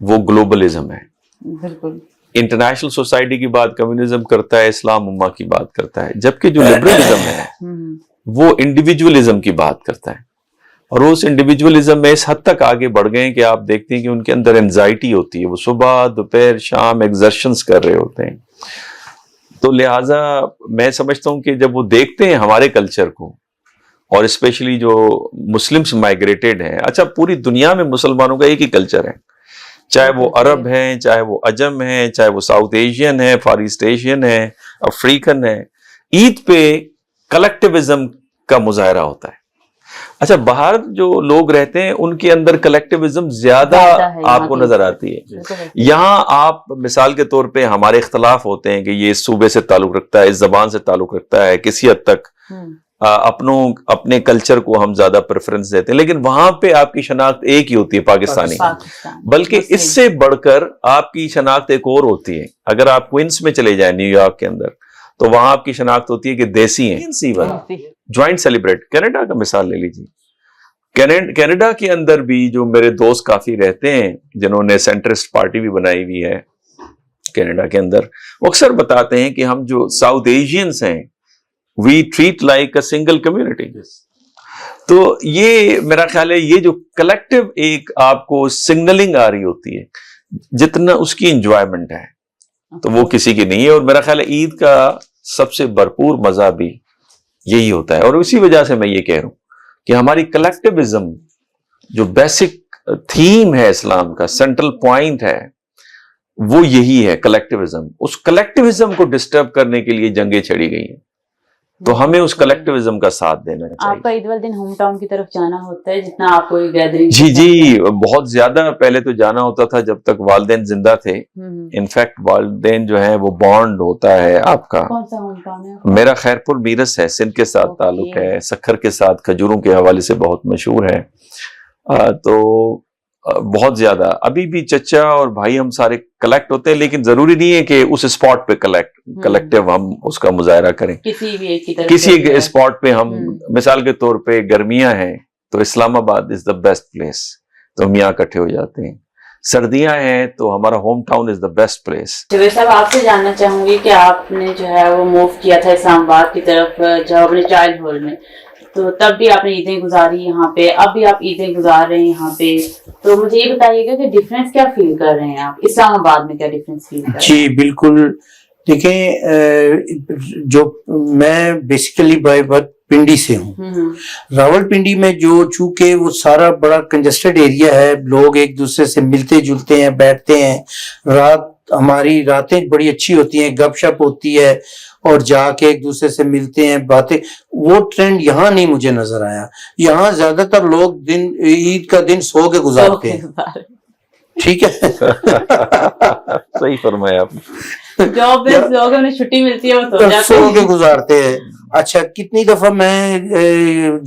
وہ گلوبلزم ہے. بالکل. انٹرنیشنل سوسائٹی کی بات کمیونزم کرتا ہے, اسلام امہ کی بات کرتا ہے, جبکہ جو لبرلزم ہے وہ انڈیویجولزم کی بات کرتا ہے. اور اس انڈیویجولزم میں اس حد تک آگے بڑھ گئے ہیں کہ آپ دیکھتے ہیں کہ ان کے اندر انزائٹی ہوتی ہے, وہ صبح دوپہر شام ایگزرشنز کر رہے ہوتے ہیں. تو لہٰذا میں سمجھتا ہوں کہ جب وہ دیکھتے ہیں ہمارے کلچر کو, اور اسپیشلی جو مسلمس مائگریٹڈ ہیں, اچھا پوری دنیا میں مسلمانوں کا ایک ہی کلچر ہے, چاہے وہ عرب ہیں, چاہے وہ عجم ہیں, چاہے وہ ساؤتھ ایشین ہیں, فار ایسٹ ایشین ہیں, افریقن ہیں, عید پہ کلیکٹیوزم کا مظاہرہ ہوتا ہے. اچھا باہر جو لوگ رہتے ہیں ان کے اندر کلیکٹیوزم زیادہ آپ کو نظر آتی ہے. یہاں آپ مثال کے طور پہ ہمارے اختلاف ہوتے ہیں کہ یہ اس صوبے سے تعلق رکھتا ہے, اس زبان سے تعلق رکھتا ہے, کسی حد تک اپنے کلچر کو ہم زیادہ پریفرنس دیتے ہیں, لیکن وہاں پہ آپ کی شناخت ایک ہی ہوتی ہے پاکستانی. بلکہ اس سے بڑھ کر آپ کی شناخت ایک اور ہوتی ہے. اگر آپ کوئنس میں چلے جائیں نیو یارک کے اندر, تو وہاں آپ کی شناخت ہوتی ہے کہ دیسی ہیں, جوائنٹ سیلیبریٹ. کینیڈا کا مثال لے لیجیے, کینیڈا کے اندر بھی جو میرے دوست کافی رہتے ہیں جنہوں نے سینٹرسٹ پارٹی بھی بنائی ہوئی ہے کینیڈا کے اندر, وہ اکثر بتاتے ہیں کہ ہم جو ساؤتھ ایشینس ہیں we treat like a single community. تو یہ میرا خیال ہے یہ جو کلیکٹیو ایک آپ کو سگنلنگ آ رہی ہوتی ہے, جتنا اس کی انجوائمنٹ ہے تو وہ کسی کی نہیں ہے. اور میرا خیال ہے عید کا سب سے بھرپور مزہ بھی یہی ہوتا ہے. اور اسی وجہ سے میں یہ کہہ رہا ہوں کہ ہماری کلیکٹیوزم جو بیسک تھیم ہے اسلام کا, سینٹرل پوائنٹ ہے, وہ یہی ہے کلیکٹیوزم. اس کلیکٹیوزم کو ڈسٹرب کرنے کے لیے جنگیں چھڑی گئی ہیں, تو ہمیں اس کلیکٹیوزم کا ساتھ دینا چاہیے. آپ کا عید والے دن ہوم ٹاؤن کی طرف جانا ہوتا ہے جتنا آپ کو گیدرنگ؟ جی بہت زیادہ پہلے تو جانا ہوتا تھا جب تک والدین زندہ تھے. انفیکٹ والدین جو ہیں وہ بانڈ ہوتا ہے آپ کا. کون سا ہوم ٹاؤن ہے؟ میرا خیر پور میرس ہے, سندھ کے ساتھ تعلق ہے, سکھر کے ساتھ کھجوروں کے حوالے سے بہت مشہور ہے. تو بہت زیادہ ابھی بھی چچا اور بھائی ہم سارے کلیکٹ ہوتے ہیں، لیکن ضروری نہیں ہے کہ اس اسپاٹ پہ کلیکٹیو ہم اس کا مظاہرہ کریں. کسی ایک اسپاٹ پہ ہم، مثال کے طور پہ گرمیاں ہیں تو اسلام آباد از دا بیسٹ پلیس، تو ہم یہاں اکٹھے ہو جاتے ہیں. سردیاں ہیں تو ہمارا home town is the best place. Javed صاحب، آپ سے جاننا چاہوں گی کہ آپ نے جو ہے وہ موو کیا تھا اسلام آباد کی طرف جب اپنے چائلڈ ہوڈ میں، تو تب بھی آپ نے عیدیں گزاری یہاں پہ، اب بھی آپ عیدیں گزار رہے ہیں یہاں پہ، تو مجھے یہ بتائیے گا کہ ڈفرینس کیا فیل کر رہے ہیں آپ اسلام آباد میں، کیا ڈفرینس فیل کر رہے ہیں؟ جی بالکل. دیکھیں جو میں بیسیکلی بائی برتھ پنڈی سے ہوں. راول پنڈی میں جو چونکہ وہ سارا بڑا کنجسٹڈ ایریا ہے، لوگ ایک دوسرے سے ملتے جلتے ہیں، بیٹھتے ہیں، ہماری راتیں بڑی اچھی ہوتی ہیں، گپ شپ ہوتی ہے اور جا کے ایک دوسرے سے ملتے ہیں، باتیں. وہ ٹرینڈ یہاں نہیں مجھے نظر آیا. یہاں زیادہ تر لوگ عید کا دن سو کے گزارتے ہیں. ٹھیک ہے، صحیح فرمایا آپ نے. جاب میں لوگ انہیں چھٹی ملتی ہے وہ سو کے گزارتے ہیں. اچھا، کتنی دفعہ میں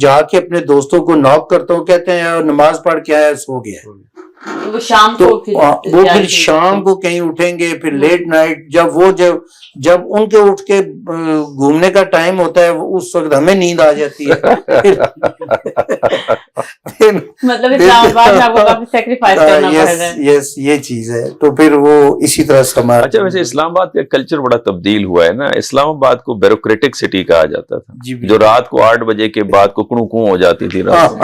جا کے اپنے دوستوں کو ناک کرتا ہوں، کہتے ہیں نماز پڑھ کے آیا، سو گیا. وہ شام کو وہ پھر شام کو کہیں اٹھیں گے، پھر لیٹ نائٹ جب ان کے اٹھ کے گھومنے کا ٹائم ہوتا ہے اس وقت ہمیں نیند آ جاتی ہے. مطلب اسلام آباد میں آپ کو کافی سیکریفائز کرنا پڑ رہا ہے. یس، یہ چیز ہے. تو پھر وہ اسی طرح سے ہمارا. اچھا، ویسے اسلام آباد کا کلچر بڑا تبدیل ہوا ہے نا. اسلام آباد کو بیوروکریٹک سٹی کہا جاتا تھا، جو رات کو 8 بجے کے بعد ککڑوں ہو جاتی تھی رات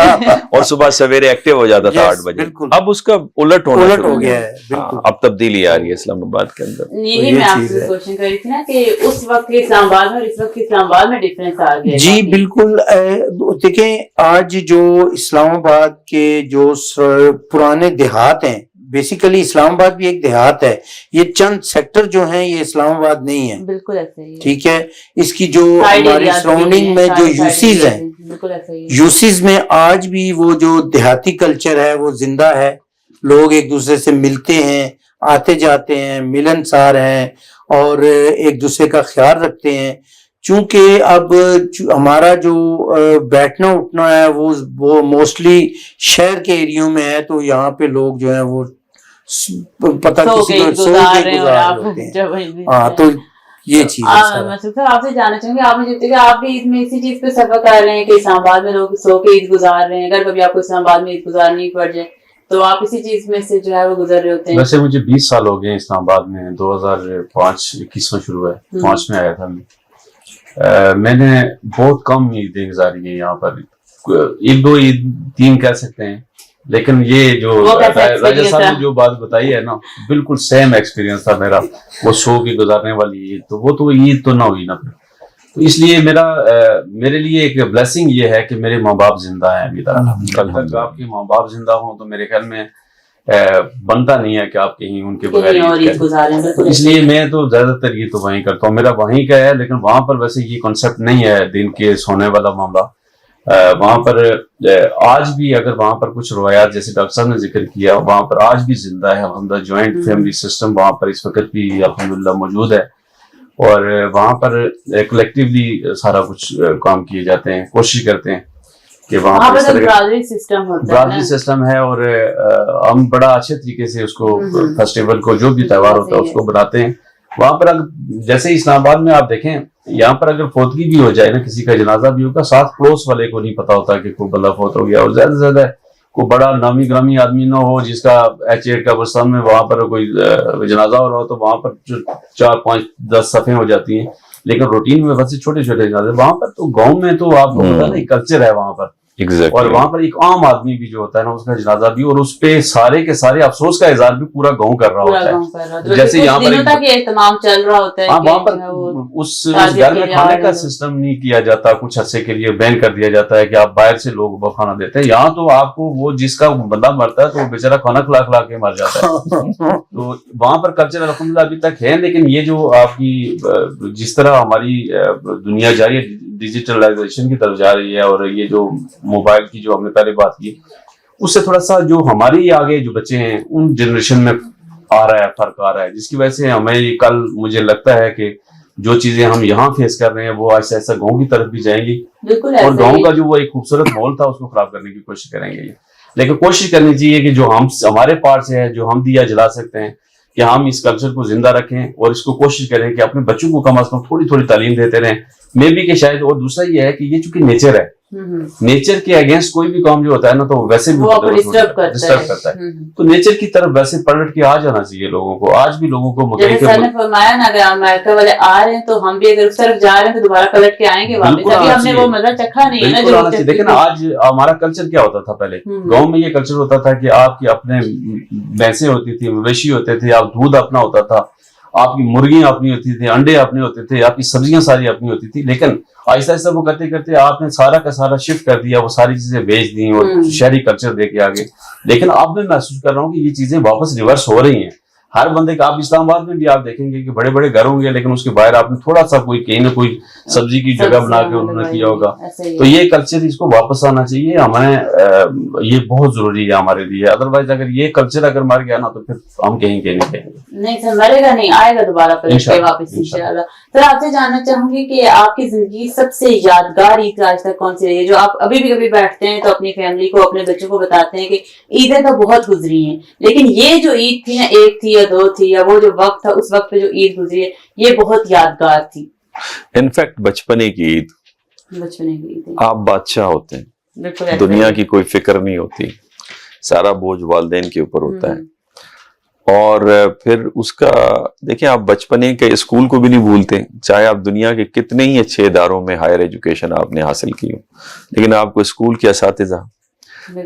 اور صبح سویرے ایکٹیو ہو جاتا تھا 8 بجے. اب اس کا الٹ ہو گیا ہے. اب تبدیلی آ رہی ہے اسلام آباد کے اندر. یہی میں آپ سے کوشچن کر رہی تھی نا کہ اس وقت کے اسلام آباد میں اور اس وقت کے اسلام آباد میں ڈفرینس آ گیا. جی بالکل. دیکھیں آج جو اسلام آباد کے جو پرانے دیہات ہیں، بیسیکلی اسلام آباد بھی ایک دیہات ہے، یہ چند سیکٹر جو ہیں یہ اسلام آباد نہیں ہے. بالکل ایسے ہی. ٹھیک ہے. اس کی جو ہماری سراؤنڈنگ میں جو یوسیز ہیں، یوسیز میں آج بھی وہ جو دیہاتی کلچر ہے وہ زندہ ہے. لوگ ایک دوسرے سے ملتے ہیں، آتے جاتے ہیں، ملنسار ہیں اور ایک دوسرے کا خیال رکھتے ہیں. چونکہ اب ہمارا جو بیٹھنا اٹھنا ہے وہ موسٹلی شہر کے ایریوں میں ہے، تو یہاں پہ لوگ جو ہیں وہ پتہ کسی کو سو کے گزار ہوتے ہیں. ہاں، تو یہ چیز ہے. مسعود صاحب، آپ سے جاننا چاہوں گی، آپ مجھے بتائیے کہ آپ بھی عید میں اسی چیز پہ سبق کر رہے ہیں کہ اسلام آباد میں لوگ سو کے عید گزار رہے ہیں، اگر کبھی آپ کو اسلام آباد میں عید گزارنی پڑ جائے تو آپ اسی چیز میں سے جو ہے وہ گزر رہے ہوتے ہیں؟ ویسے مجھے 20 سال ہو گئے ہیں اسلام آباد میں. 2005-21 میں شروع ہے، 5 میں آیا تھا میں نے بہت کم عیدیں گزاری ہیں یہاں پر. 1-2 عید 3 کہہ سکتے ہیں، لیکن یہ جو راجہ صاحب نے جو بات بتائی ہے نا، بالکل سیم ایکسپیرینس تھا میرا. وہ سو کی گزارنے والی عید، تو وہ تو عید تو نہ ہوئی نا. تو اس لیے میرے لیے ایک بلیسنگ یہ ہے کہ میرے ماں باپ زندہ ہیں ابھی تک. کل تک آپ کے ماں باپ زندہ ہوں تو میرے خیال میں بنتا نہیں ہے کہ آپ کہیں ان کے بغیر عید گزاریں. اس لیے میں تو زیادہ تر یہ تو وہیں کرتا ہوں، میرا وہیں کا ہے. لیکن وہاں پر ویسے یہ کنسیپٹ نہیں ہے دن کے سونے والا معاملہ. وہاں پر آج بھی اگر وہاں پر کچھ روایات جیسے ڈاکٹر صاحب نے ذکر کیا، وہاں پر آج بھی زندہ ہے الحمدللہ. جوائنٹ فیملی سسٹم وہاں پر اس وقت بھی الحمدللہ موجود ہے، اور وہاں پر کلیکٹیولی سارا کچھ کام کیے جاتے ہیں. کوشش کرتے ہیں کہ وہاں پر برادری سسٹم ہے، اور ہم بڑا اچھے طریقے سے اس کو فیسٹیول کو جو بھی تہوار ہوتا ہے اس کو بناتے ہیں. وہاں پر جیسے اسلام آباد میں آپ دیکھیں، یہاں پر اگر فوتگی بھی ہو جائے نا، کسی کا جنازہ بھی ہوگا، ساتھ پڑوس والے کو نہیں پتا ہوتا کہ کوئی بندہ فوت ہو گیا. اور زیادہ سے زیادہ کوئی بڑا نامی گرامی آدمی نہ ہو جس کا H8 کا قبرستان میں وہاں پر کوئی جنازہ ہو رہا ہو، تو وہاں پر 4-5-10 صفیں ہو جاتی ہیں. لیکن روٹین میں ویسے چھوٹے چھوٹے جنازے. وہاں پر تو گاؤں میں تو آپ کو پتا نہیں کلچر ہے وہاں پر. اور وہاں پر ایک عام آدمی بھی جو ہوتا ہے نا، اس کا جنازہ بھی، اور اس پہ سارے کے سارے افسوس کا اظہار بھی پورا گاؤں کر رہا ہوتا ہے. جیسے یہاں پر اہتمام چل رہا ہوتا ہے، وہاں پر اس گھر میں کھانے کا سسٹم نہیں کیا جاتا، کچھ عرصے کے لیے بین کر دیا جاتا ہے کہ آپ باہر سے لوگ وہ کھانا دیتے ہیں. یہاں تو آپ کو وہ جس کا بندہ مرتا ہے تو وہ بیچارہ کھانا کھلا کے مر جاتا ہے. تو وہاں پر کلچر الحمدللہ ابھی تک ہے. لیکن یہ جو آپ کی جس طرح ہماری دنیا جا رہی ہے، ڈیجیٹلائزیشن کی طرف جا رہی ہے، اور یہ جو موبائل کی جو ہم نے پہلے بات کی، اس سے تھوڑا سا جو ہماری آگے جو بچے ہیں ان جنریشن میں آ رہا ہے، فرق آ رہا ہے، جس کی وجہ سے ہمیں کل مجھے لگتا ہے کہ جو چیزیں ہم یہاں فیس کر رہے ہیں وہ ایسا گاؤں کی طرف بھی جائیں گی، اور گاؤں کا جو وہ ایک خوبصورت ماحول تھا اس کو خراب کرنے کی کوشش کریں گے. لیکن کوشش کرنی چاہیے کہ جو ہمارے پار سے ہے، جو ہم دیا جلا سکتے ہیں، کہ ہم اس کلچر کو زندہ رکھیں اور اس کو کوشش کریں کہ اپنے بچوں کو کم از کم تھوڑی تھوڑی تعلیم دیتے رہیں. میں بھی کہ شاید، اور دوسرا یہ ہے کہ یہ چونکہ نیچر ہے، نیچر کے اگینسٹ کوئی بھی کام جو ہوتا ہے نا تو ویسے بھی ڈسٹرب کرتا ہے. تو نیچر کی طرف ویسے پلٹ کے آ جانا چاہیے لوگوں کو. آج بھی لوگوں کو جیسے سر نے فرمایا نا، اگر امریکہ والے آ رہے ہیں تو ہم بھی اگر اس طرف جا رہے ہیں تو دوبارہ پلٹ کے آئیں گے واپس. ابھی ہم نے وہ مزہ چکھا نہیں ہے نا. دیکھیں نا، آج ہمارا کلچر کیا ہوتا تھا پہلے گاؤں میں؟ یہ کلچر ہوتا تھا کہ آپ کی اپنے بھینسیں ہوتی تھی، مویشی ہوتے تھے، آپ دودھ اپنا ہوتا تھا، آپ کی مرغیاں اپنی ہوتی تھی، انڈے اپنے ہوتے تھے، آپ کی سبزیاں ساری اپنی ہوتی تھی. لیکن آہستہ آہستہ وہ کرتے کرتے آپ نے سارا کا سارا شفٹ کر دیا، وہ ساری چیزیں بیچ دی اور شہری کلچر دے کے آگے. لیکن اب میں محسوس کر رہا ہوں کہ یہ چیزیں واپس ریورس ہو رہی ہیں. ہر بندے کا، آپ اسلام آباد میں بھی آپ دیکھیں گے کہ بڑے بڑے گھر ہوں گے لیکن اس کے باہر آپ نے تھوڑا سا کوئی کہیں نہ کوئی سبزی کی جگہ بنا کے انہوں نے کیا ہوگا. تو یہ کلچر اس کو واپس آنا چاہیے ہمیں، یہ بہت ضروری ہے ہمارے لیے. ادروائز اگر یہ کلچر اگر مر گیا نا تو پھر ہم کہیں کہ نہیں کہیں گے. نہیں سر، مرے گا نہیں، آئے گا دوبارہ پلٹ کے واپس انشاءاللہ. سر آپ سے جاننا چاہوں گی کہ آپ کی زندگی سب سے یادگار عید آج تک کون سی رہی ہے، جو آپ ابھی بھی کبھی بیٹھتے ہیں تو اپنی فیملی کو، اپنے بچوں کو بتاتے ہیں کہ عیدیں تو بہت گزری ہیں لیکن یہ جو عید تھی نا، ایک تھی یا دو تھی، یا وہ جو وقت تھا اس وقت پہ جو عید گزری ہے، یہ بہت یادگار تھی؟ انفیکٹ بچپنے کی عید، بچپنے کی عید آپ بادشاہ ہوتے ہیں، دنیا کی کوئی فکر نہیں ہوتی، سارا بوجھ والدین کے اوپر ہوتا ہے. اور پھر اس کا دیکھیں، آپ بچپنے کے اسکول کو بھی نہیں بھولتے، چاہے آپ دنیا کے کتنے ہی اچھے اداروں میں ہائر ایجوکیشن آپ نے حاصل کی ہو، لیکن آپ کو اسکول کے اساتذہ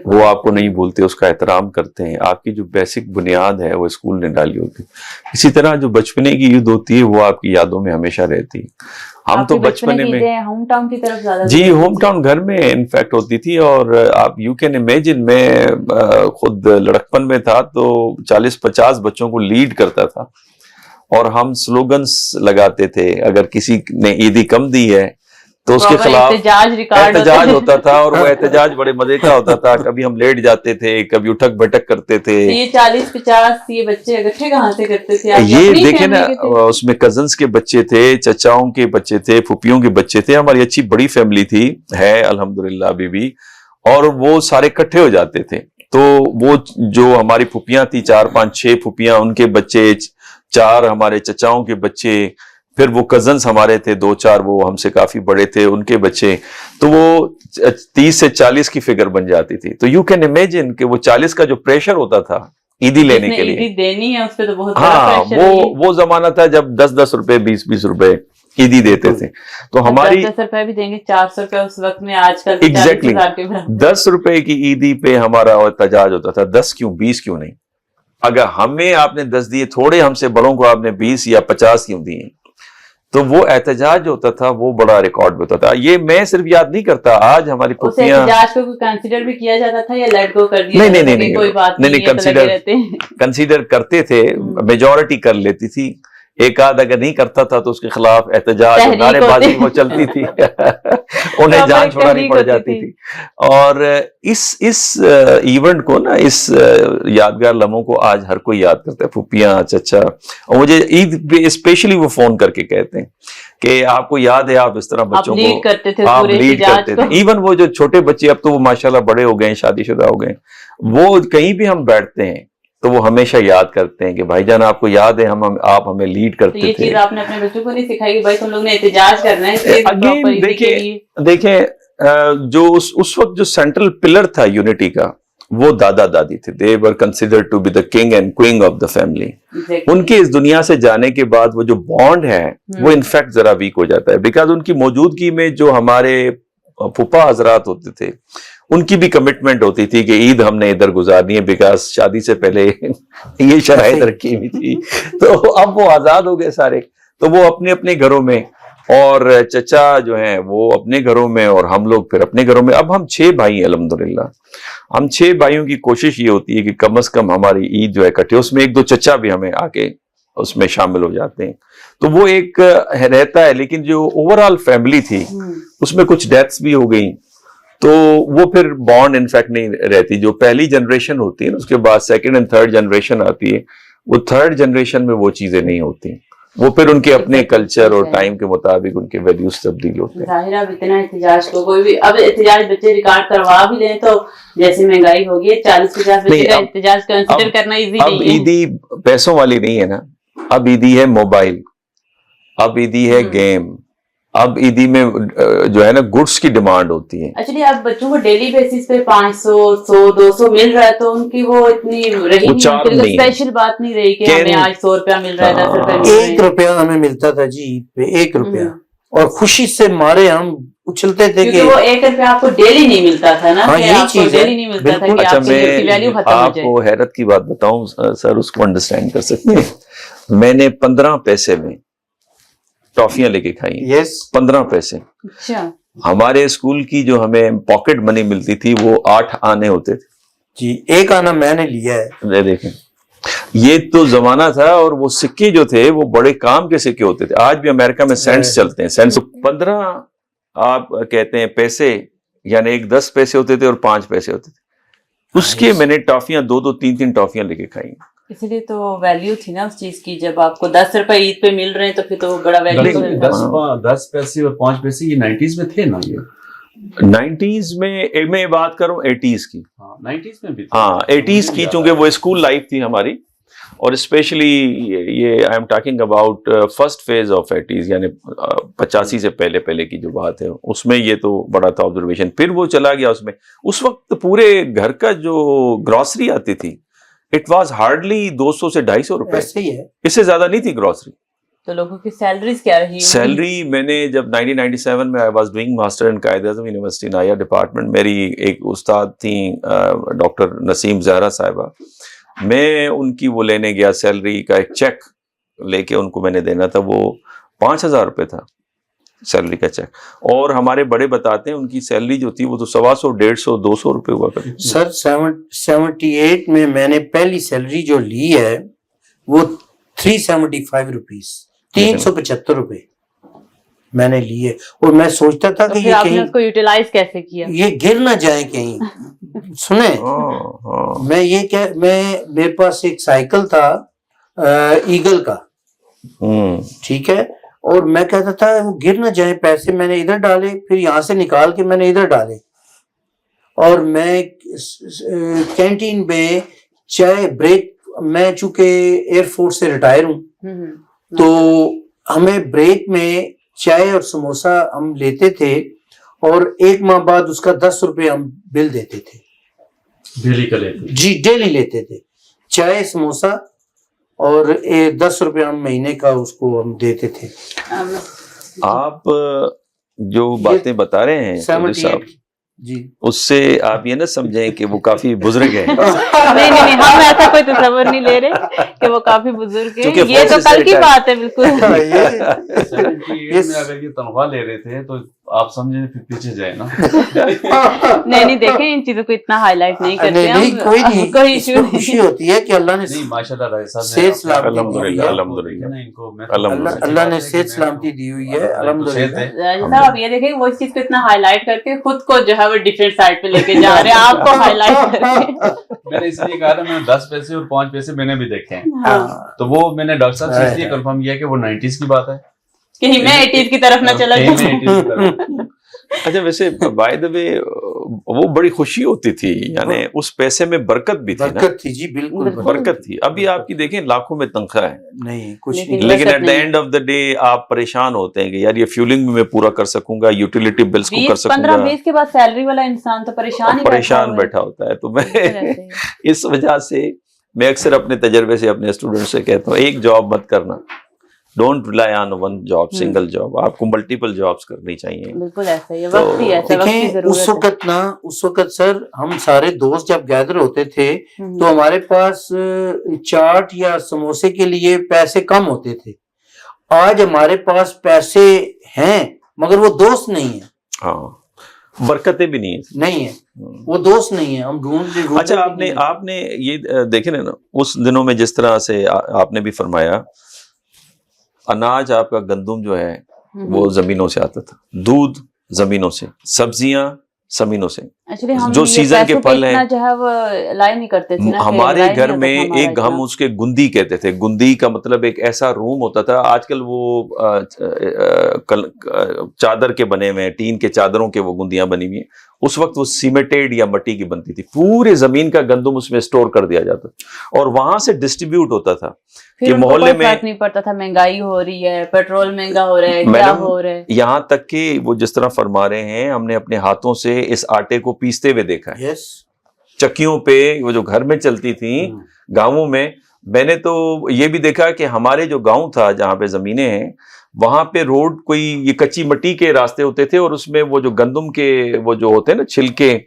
وہ آپ کو نہیں بھولتے، اس کا احترام کرتے ہیں. آپ کی جو بیسک بنیاد ہے وہ اسکول نے ڈالی ہوتی. اسی طرح جو بچپنے کی عید ہوتی ہے وہ آپ کی یادوں میں ہمیشہ رہتی ہے. ہم تو بچپنے میں ہوم ٹاؤن کی طرف زیادہ، جی ہوم ٹاؤن گھر میں انفیکٹ ہوتی تھی. اور آپ یو کین امیجن، میں خود لڑکپن میں تھا تو 40-50 بچوں کو لیڈ کرتا تھا اور ہم سلوگنز لگاتے تھے. اگر کسی نے عیدی کم دی ہے تو اس کے خلاف احتجاج ہوتا تھا، اور وہ احتجاج بڑے مزے کا ہوتا تھا. کبھی ہم لیٹ جاتے تھے، کبھی اٹھک بھٹک کرتے تھے. یہ 40-50 یہ بچے اکٹھے کہاں سے کرتے تھے؟ یہ دیکھیں نا، اس میں کزنس کے بچے تھے، چچاؤں کے بچے تھے، پھوپھیوں کے بچے تھے. ہماری اچھی بڑی فیملی تھی، ہے الحمدللہ ابھی بھی، اور وہ سارے اکٹھے ہو جاتے تھے. تو وہ جو ہماری پھوپھیاں تھی، 4-5-6 پھوپھیاں، ان کے بچے، 4 ہمارے چچاؤں کے بچے، پھر وہ کزنس ہمارے تھے 2-4، وہ ہم سے کافی بڑے تھے، ان کے بچے، تو وہ 30 سے 40 کی فگر بن جاتی تھی. تو یو کین امیجن کہ وہ 40 کا جو پریشر ہوتا تھا عیدی لینے کے لیے، عیدی دینی ہے، اس پہ تو بہت ہاں، وہ زمانہ تھا جب 10-10 روپے 20-20 روپے عیدی دیتے تھے. تو ہماری 10 روپے بھی دیں گے، 400 روپے اس وقت میں، آج کل ایگزیکٹلی 10 روپے کی عیدی پہ ہمارا احتجاج ہوتا تھا. 10 کیوں، 20 کیوں نہیں؟ اگر ہمیں آپ نے 10 دیے، تھوڑے ہم سے بڑوں کو آپ نے 20 یا 50 کیوں دیے؟ تو وہ احتجاج ہوتا تھا، وہ بڑا ریکارڈ ہوتا تھا. یہ میں صرف یاد نہیں کرتا، آج ہماری پھوپھیاں، احتجاج کو کنسیڈر بھی کیا جاتا تھا یا لیٹ گو کر دیا؟ نہیں، کوئی بات نہیں، کنسیڈر کرتے تھے. میجورٹی کر لیتی تھی، ایک آدھ اگر نہیں کرتا تھا تو اس کے خلاف احتجاج، نعرے بازی وہ چلتی تھی، انہیں جان چھڑانی پڑ جاتی تھی. اور اس ایونٹ کو نا، اس یادگار لمحوں کو آج ہر کوئی یاد کرتا ہے، پھوپھیاں، چچا. اور مجھے عید پہ اسپیشلی وہ فون کر کے کہتے ہیں کہ آپ کو یاد ہے آپ اس طرح بچوں کو لیڈ کرتے تھے، آپ لیڈ کرتے تھے. ایون وہ جو چھوٹے بچے، اب تو وہ ماشاءاللہ بڑے ہو گئے، شادی شدہ ہو گئے، وہ کہیں بھی ہم بیٹھتے ہیں تو وہ ہمیشہ یاد کرتے ہیں کہ بھائی جان آپ کو یاد ہے آپ ہمیں لیڈ کرتے تھے. یہ چیز آپ نے اپنے بچوں کو نہیں سکھائی کہ بھائی تم لوگ نے احتجاج کرنا ہے؟ اگین دیکھیں جو اس وقت جو سینٹرل پلر تھا یونٹی کا، وہ دادا دادی تھے. they were considered to be the king and queen of the family. ان کے اس دنیا سے جانے کے بعد وہ جو بانڈ ہے وہ انفیکٹ ذرا ویک ہو جاتا ہے، بیکاز ان کی موجودگی میں جو ہمارے پھوپھا حضرات ہوتے تھے ان کی بھی کمٹمنٹ ہوتی تھی کہ عید ہم نے ادھر گزارنی ہے، بیکاز شادی سے پہلے یہ شرائط رکھی ہوئی تھی. تو اب وہ آزاد ہو گئے سارے، تو وہ اپنے اپنے گھروں میں، اور چچا جو ہیں وہ اپنے گھروں میں، اور ہم لوگ پھر اپنے گھروں میں. اب ہم 6 بھائی ہیں الحمدللہ. ہم 6 بھائیوں کی کوشش یہ ہوتی ہے کہ کم از کم ہماری عید جو ہے کٹے. اس میں 1-2 چچا بھی ہمیں آ کے اس میں شامل ہو جاتے ہیں، تو وہ ایک رہتا ہے. لیکن جو اوور آل فیملی تھی اس میں کچھ ڈیتھس بھی ہو گئی، تو وہ پھر بانڈ انفیکٹ نہیں رہتی. جو پہلی جنریشن ہوتی ہے اس کے بعد 2nd and 3rd جنریشن آتی ہے، وہ 3rd جنریشن میں وہ چیزیں نہیں ہوتی. وہ پھر ان کے اپنے کلچر اور ٹائم کے مطابق ان کے ویلیوز تبدیل ہوتے ہیں. ظاہر اب اتنا احتجاج کو کوئی بھی اب احتجاج بچے ریکارڈ کروا بھی لیں تو جیسے مہنگائی ہوگی 40-50 بچے کا احتجاج کنسیڈر کرنا ایزی نہیں ہے. اب عیدی پیسوں والی نہیں ہے نا, اب عیدی ہے موبائل, اب عیدی ہے گیم, اب عیدی میں جو ہے نا گڈس کی ڈیمانڈ ہوتی ہے. ایکچولی اب بچوں کو ڈیلی بیسس پہ 500 100 200 مل رہا ہے تو ان کی وہ اتنی رہی نہیں, اسپیشل بات نہیں رہی کہ ہمیں آج 100 روپیہ مل رہا ہے 10 روپیہ مل رہا ہے. 1 روپیہ ہمیں ملتا تھا جی عید پہ, 1 روپیہ, اور خوشی سے مارے ہم اچھلتے تھے کہ وہ 1 روپیہ آپ کو ڈیلی نہیں ملتا تھا نا, کہ آپ کو ڈیلی نہیں ملتا تھا کہ آپ کی ویلیو ختم ہو جائے. آپ کو حیرت کی بات بتاؤں سر, اس کو انڈرسٹینڈ کر سکتے ہیں. میں نے 15 پیسے میں ٹافیاں لے کے کھائی. یس 15 پیسے. اچھا, ہمارے اسکول کی جو ہمیں پاکٹ منی ملتی تھی وہ 8 آنے ہوتے تھے جی, 1 آنا میں نے لیا ہے. دیکھیں یہ تو زمانہ تھا, اور وہ سکے جو تھے وہ بڑے کام کے سکے ہوتے تھے. آج بھی امریکہ میں سینٹس چلتے ہیں. سینٹس 15 آپ کہتے ہیں پیسے, یعنی 1 10 پیسے ہوتے تھے اور 5 پیسے ہوتے تھے. اس کے میں نے ٹافیاں 2 3 ٹافیاں لے کے کھائی. اس لیے تو ویلیو تھی نا اس چیز کی. جب آپ کو 10 روپے عید پہ مل رہے ہیں تو پھر تو بڑا ویلیو ہے. 10 پیسے اور 5 پیسے یہ 90s میں تھے نا. یہ 90s میں بات کروں 80s کی. 90s میں بھی ہاں 80s کی, چونکہ وہ اسکول لائف تھی ہماری, اور اسپیشلی یہ I am talking about first phase of 80s, یعنی 85 سے پہلے کی جو بات ہے, اس میں یہ تو بڑا تھا آبزرویشن. پھر وہ چلا گیا اس میں. اس وقت پورے گھر کا جو گروسری آتی تھی اٹ واز ہارڈلی 200 سے 250 روپے, ایسے ہی ہے, اس سے زیادہ نہیں تھی گروسری. تو لوگوں کی سیلریز کیا رہی؟ سیلری میں نے جب 1997 میں I was doing master in Quaid Azam university نایا department, میری ایک استاد تھیں ڈاکٹر نسیم زہرا صاحبہ, میں ان کی وہ لینے گیا سیلری کا ایک چیک لے کے ان کو میں نے دینا تھا. وہ 5000 روپے تھا سیلری کا چیک, اور ہمارے بڑے بتاتے ہیں ان کی سیلری جو تھی وہ تو 125 150 200 روپے ہوا کرتی. سر 78 میں نے پہلی سیلری جو لی ہے وہ 375 روپیز, 375 روپے میں نے لیے, اور میں سوچتا تھا کہ یہ آپ نے اس کو یوٹیلائز کیسے کیا؟ یہ گر نہ جائے کہیں. سنیں, میں یہ کہ میرے پاس ایک سائیکل تھا ایگل کا, ٹھیک ہے, اور میں کہتا تھا وہ گر نہ جائیں پیسے, میں نے ادھر ڈالے, پھر یہاں سے نکال کے میں نے ادھر ڈالے, اور میں کینٹین میں چائے بریک, میں چونکہ ایئر فورس سے ریٹائر ہوں تو ہمیں بریک میں چائے اور سموسا ہم لیتے تھے, اور 1 ماہ بعد اس کا 10 روپے ہم بل دیتے تھے. ڈیلی کا لیتے جی, ڈیلی لیتے تھے چائے سموسا, اور 10 روپے ہم مہینے کا اس کو ہم دیتے تھے. آپ جو باتیں بتا رہے ہیں چودھری صاحب جی, اس سے آپ یہ نہ سمجھیں کہ وہ کافی بزرگ ہیں. نہیں ہم ایسا کوئی تصور نہیں لے رہے کہ وہ کافی بزرگ ہیں, یہ تو کل کی بات ہے بالکل. 78 میں اگر یہ تنخواہ لے رہے تھے تو آپ سمجھیں پھر پیچھے جائے نا. نہیں دیکھیں ان چیزوں کو اتنا ہائی لائٹ نہیں کرتے ہم, کوئی نہیں, کوئی ایشو نہیں. خوشی ہوتی ہے کہ اللہ نے ماشاءاللہ رائے صاحب صحت سلامتی اللہ نے صحت سلامتی دی ہوئی ہے الحمدللہ. صاحب آپ یہ دیکھیں وہ اس چیز کو اتنا ہائی لائٹ کر کے خود کو جو ہے وہ ڈفرینٹ سائڈ پہ لے کے جا رہے ہیں, آپ کو ہائی لائٹ کر کے. میں نے اس لیے کہا تھا, میں 10 پیسے اور 5 پیسے میں نے بھی دیکھے ہیں, تو وہ میں نے ڈاکٹر صاحب سے اس لیے کنفرم کیا کہ وہ 90s کی بات ہے, کہیں میں 80s کی طرف نہ چلا جاؤں. اچھا ویسے بائی دا وے وہ بڑی خوشی ہوتی تھی, یعنی اس پیسے میں برکت بھی تھی نا. برکت تھی جی, بالکل برکت تھی. ابھی آپ کی دیکھیں لاکھوں میں تنخواہ ہے, نہیں کچھ نہیں, لیکن at the end of the day آپ پریشان ہوتے ہیں کہ یار یہ فیولنگ بھی میں پورا کر سکوں گا, یوٹیلیٹی بلز کو کر سکوں گا. 15-20 کے بعد سیلری والا انسان تو پریشان بیٹھا ہوتا ہے. تو میں اس وجہ سے میں اکثر اپنے تجربے سے اپنے اسٹوڈنٹ سے کہتا ہوں ایک جاب مت کرنا, don't rely on one job, single job, آپ کو ملٹیپل جابس کرنی چاہیے. بالکل ایسا ہی ہے, وقت ہی ایسا, وقت کی ضرورت ہے. اس وقت سر ہم سارے دوست جب گیدر ہوتے تھے تو ہمارے پاس چاٹ یا سموسے کے لیے پیسے کم ہوتے تھے. آج ہمارے پاس پیسے ہیں مگر وہ دوست نہیں ہیں. ہاں, برکتیں بھی نہیں ہیں, وہ دوست نہیں ہیں, ہم ڈھونڈ. اچھا آپ نے یہ دیکھیں نا اس دنوں میں جس طرح سے آپ نے بھی فرمایا, اناج آپ کا گندم جو ہے وہ زمینوں سے آتا تھا, دودھ زمینوں سے, سبزیاں زمینوں سے, ایکچولی ہم جو سیزن کے پھل ہیں جو ہے وہ لائی نہیں کرتے تھے نا، ہمارے گھر میں ایک ہم اس کے گندی کہتے تھے. گندی کا مطلب ایک ایسا روم ہوتا تھا، آج کل وہ چادر کے بنے ہوئے ہیں، ٹین کے چادروں کے وہ گندیاں بنی ہوئی ہیں. اس وقت وہ سیمیٹیڈ یا مٹی کی بنتی تھی. پورے زمین کا گندم اس میں سٹور کر دیا جاتا تھا اور وہاں سے ڈسٹریبیوٹ ہوتا تھا کہ محلے میں. فرق نہیں پڑتا تھا مہنگائی ہو رہی ہے، پیٹرول مہنگا ہو رہا ہے، کیا ہو رہا ہے. یہاں تک کہ وہ جس طرح فرما رہے ہیں، ہم نے اپنے ہاتھوں سے اس آٹے کو پیستے ہوئے دیکھا ہے چکیوں پہ، وہ جو گھر میں چلتی تھیں گاؤں میں نے تو یہ بھی دیکھا کہ ہمارے جو گاؤں تھا جہاں پہ زمینیں ہیں، وہاں پہ روڈ کوئی یہ کچی مٹی کے راستے ہوتے تھے اور اس میں وہ جو گندم کے وہ جو ہوتے ہیں نا چھلکے،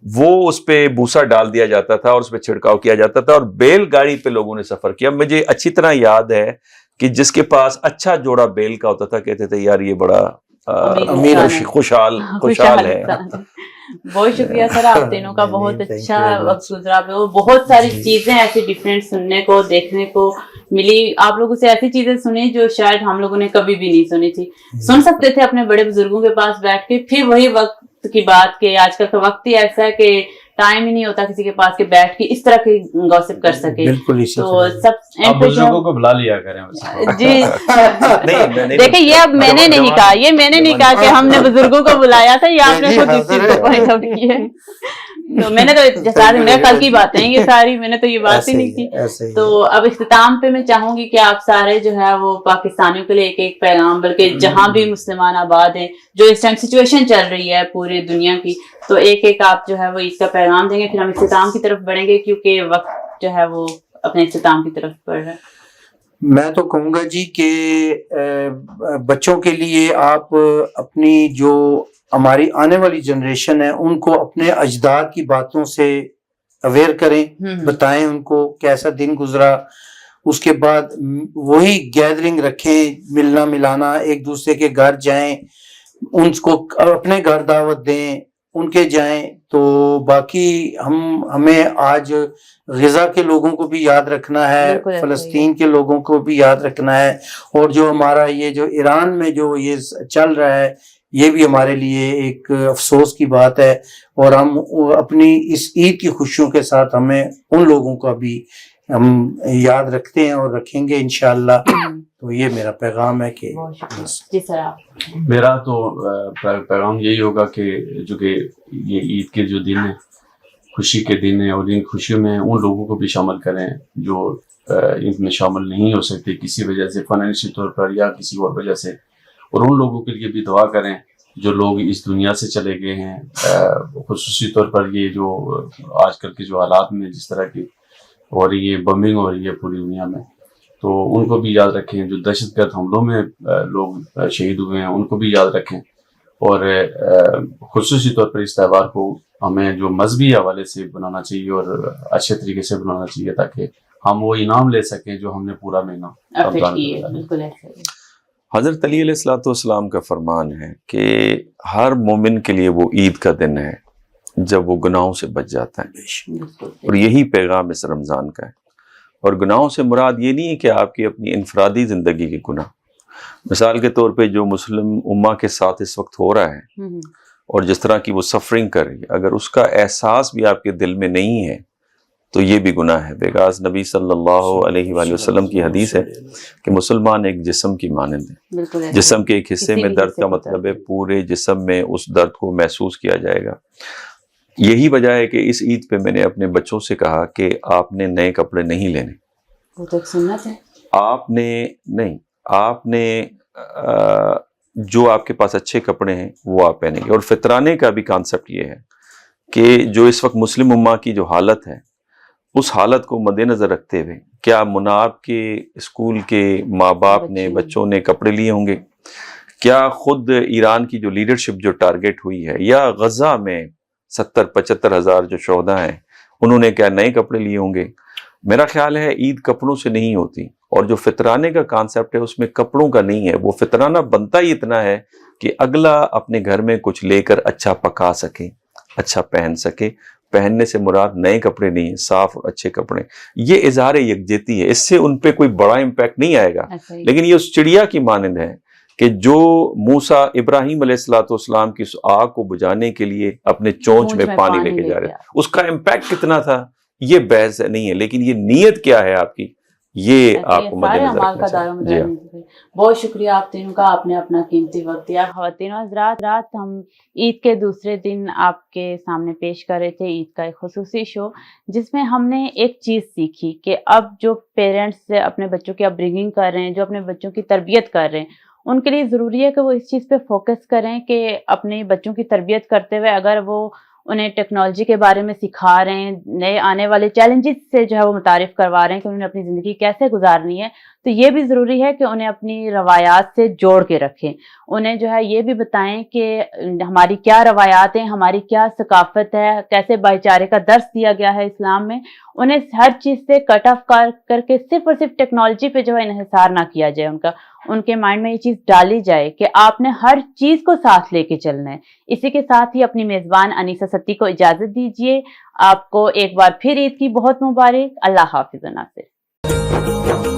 وہ اس پہ بھوسا ڈال دیا جاتا تھا اور اس پہ چھڑکاؤ کیا جاتا تھا اور بیل گاڑی پہ لوگوں نے سفر کیا. مجھے اچھی طرح یاد ہے کہ جس کے پاس اچھا جوڑا بیل کا ہوتا تھا کہتے تھے یار یہ بڑا امیر خوشحال ہے. بہت شکریہ سر، آپ تینوں کا بہت اچھا وقت گزرا. بہت ساری چیزیں ایسی ڈفرینٹ سننے کو دیکھنے کو ملی. آپ لوگوں سے ایسی چیزیں سنی جو شاید ہم لوگوں نے کبھی بھی نہیں سنی تھی. سن سکتے تھے اپنے بڑے بزرگوں کے پاس بیٹھ کے، پھر وہی وقت کی بات کہ آج کل کا وقت ہی ایسا ہے کہ ٹائم ہی نہیں ہوتا کسی کے پاس کہ بیٹھ کے اس طرح کی گوسپ کر سکے. تو سب بزرگوں کو بلا لیا کریں. جی دیکھیں، یہ اب میں نے نہیں کہا، یہ میں نے نہیں کہا کہ ہم نے بزرگوں کو بلایا تھا، یہ آپ نے خود اس چیز کو پوائنٹ آؤٹ کی ہے. تو میں نے تو میرے کل کی باتیں ہیں یہ ساری، میں نے تو یہ بات ہی نہیں کی. تو اب اختتام پہ میں چاہوں گی کہ آپ سارے جو ہے وہ پاکستانیوں کے لیے ایک ایک پیغام، بلکہ جہاں بھی مسلمان آباد ہیں، جو اس ٹائم سچویشن چل رہی ہے پوری دنیا کی، تو ایک ایک آپ جو ہے وہ اس کا پیغام دیں گے. پھر ہم اختتام کی طرف بڑھیں گے کیونکہ وقت جو ہے وہ اپنے اختتام کی طرف بڑھ رہا ہے. میں تو کہوں گا جی کہ بچوں کے لیے آپ اپنی جو ہماری آنے والی جنریشن ہے ان کو اپنے اجداد کی باتوں سے اویئر کریں، بتائیں ان کو کیسا دن گزرا. اس کے بعد وہی گیدرنگ رکھیں، ملنا ملانا، ایک دوسرے کے گھر جائیں، ان کو اپنے گھر دعوت دیں، ان کے جائیں. تو باقی ہمیں آج غزہ کے لوگوں کو بھی یاد رکھنا ہے، فلسطین کے لوگوں کو بھی یاد رکھنا ہے، اور جو ہمارا یہ جو ایران میں جو یہ چل رہا ہے یہ بھی ہمارے لیے ایک افسوس کی بات ہے. اور ہم اپنی اس عید کی خوشیوں کے ساتھ ہمیں ان لوگوں کا بھی ہم یاد رکھتے ہیں اور رکھیں گے انشاءاللہ. تو یہ میرا پیغام ہے کہ جی سر میرا تو پیغام یہی ہوگا کہ جو کہ یہ عید کے جو دن ہیں، خوشی کے دن ہیں، اور ان خوشیوں میں ان لوگوں کو بھی شامل کریں جو ان میں شامل نہیں ہو سکتے کسی وجہ سے، فائنینشیل طور پر یا کسی اور وجہ سے. اور ان لوگوں کے لیے بھی دعا کریں جو لوگ اس دنیا سے چلے گئے ہیں، خصوصی طور پر یہ جو آج کل کے جو حالات میں جس طرح کی ہو رہی ہے، بمبنگ ہو رہی ہے پوری دنیا میں، تو ان کو بھی یاد رکھیں. جو دہشت گرد حملوں میں لوگ شہید ہوئے ہیں ان کو بھی یاد رکھیں. اور خصوصی طور پر اس تہوار کو ہمیں جو مذہبی حوالے سے بنانا چاہیے اور اچھے طریقے سے بنانا چاہیے تاکہ ہم وہ انعام لے سکیں جو ہم نے پورا مہینہ. حضرت علی علیہ الصلوۃ والسلام کا فرمان ہے کہ ہر مومن کے لیے وہ عید کا دن ہے جب وہ گناہوں سے بچ جاتا ہے، اور یہی پیغام اس رمضان کا ہے. اور گناہوں سے مراد یہ نہیں ہے کہ آپ کی اپنی انفرادی زندگی کے گناہ. مثال کے طور پہ جو مسلم امہ کے ساتھ اس وقت ہو رہا ہے اور جس طرح کی وہ سفرنگ کر رہی ہے، اگر اس کا احساس بھی آپ کے دل میں نہیں ہے تو یہ بھی گناہ ہے. بیکاز نبی صلی اللہ علیہ وآلہ وسلم کی حدیث ہے کہ مسلمان ایک جسم کی مانند ہے. جسم کے ایک حصے میں درد کا مطلب ہے پورے جسم میں اس درد کو محسوس کیا جائے گا. یہی وجہ ہے کہ اس عید پہ میں نے اپنے بچوں سے کہا کہ آپ نے نئے کپڑے نہیں لینے. وہ تو سنت ہے. آپ نے جو آپ کے پاس اچھے کپڑے ہیں وہ آپ پہنیں گے. اور فطرانے کا بھی کانسیپٹ یہ ہے کہ جو اس وقت مسلم امہ کی جو حالت ہے اس حالت کو مد نظر رکھتے ہوئے کیا مناب کے اسکول کے ماں باپ نے بچوں نے کپڑے لیے ہوں گے؟ کیا خود ایران کی جو لیڈرشپ جو ٹارگٹ ہوئی ہے، یا غزہ میں 70-75 ہزار جو شہداء ہیں انہوں نے کیا نئے کپڑے لیے ہوں گے؟ میرا خیال ہے عید کپڑوں سے نہیں ہوتی. اور جو فطرانے کا کانسیپٹ ہے اس میں کپڑوں کا نہیں ہے. وہ فطرانہ بنتا ہی اتنا ہے کہ اگلا اپنے گھر میں کچھ لے کر اچھا پکا سکے، اچھا پہن سکے. پہننے سے مراد نئے کپڑے نہیں ہیں، صاف اور اچھے کپڑے. یہ اظہار یکجہتی ہے، اس سے ان پہ کوئی بڑا امپیکٹ نہیں آئے گا، لیکن یہ اس چڑیا کی مانند ہے کہ جو موسیٰ ابراہیم علیہ السلام کی اس آگ کو بجھانے کے لیے اپنے چونچ میں پانی لے کے جا رہے ہیں، اس کا امپیکٹ کتنا تھا یہ بحث نہیں ہے، لیکن یہ نیت کیا ہے آپ کی، یہ آپ کو مد نظر رکھنا چاہیے۔ بہت شکریہ آپ تینوں کا، آپ نے اپنا قیمتی وقت دیا۔ خواتین و حضرات، ہم عید کے دوسرے دن آپ کے سامنے پیش کر رہے تھے عید کا ایک خصوصی شو، جس میں ہم نے ایک چیز سیکھی کہ اب جو پیرنٹس اپنے بچوں کی اپ برنگنگ کر رہے ہیں، جو اپنے بچوں کی تربیت کر رہے ہیں، ان کے لیے ضروری ہے کہ وہ اس چیز پہ فوکس کریں کہ اپنے بچوں کی تربیت کرتے ہوئے اگر وہ انہیں ٹیکنالوجی کے بارے میں سکھا رہے ہیں، نئے آنے والے چیلنجز سے جو ہے وہ متعارف کروا رہے ہیں کہ انہیں اپنی زندگی کیسے گزارنی ہے، تو یہ بھی ضروری ہے کہ انہیں اپنی روایات سے جوڑ کے رکھیں، انہیں جو ہے یہ بھی بتائیں کہ ہماری کیا روایات ہیں، ہماری کیا ثقافت ہے، کیسے بھائی چارے کا درس دیا گیا ہے اسلام میں، انہیں ہر چیز سے کٹ آف کر کے صرف اور صرف ٹیکنالوجی پہ جو ہے انحصار نہ کیا جائے، ان کے مائنڈ میں یہ چیز ڈالی جائے کہ آپ نے ہر چیز کو ساتھ لے کے چلنا ہے۔ اسی کے ساتھ ہی اپنی میزبان انیسہ ستی کو اجازت دیجیے، آپ کو ایک بار پھر عید کی بہت مبارک۔ اللہ حافظ ناصر۔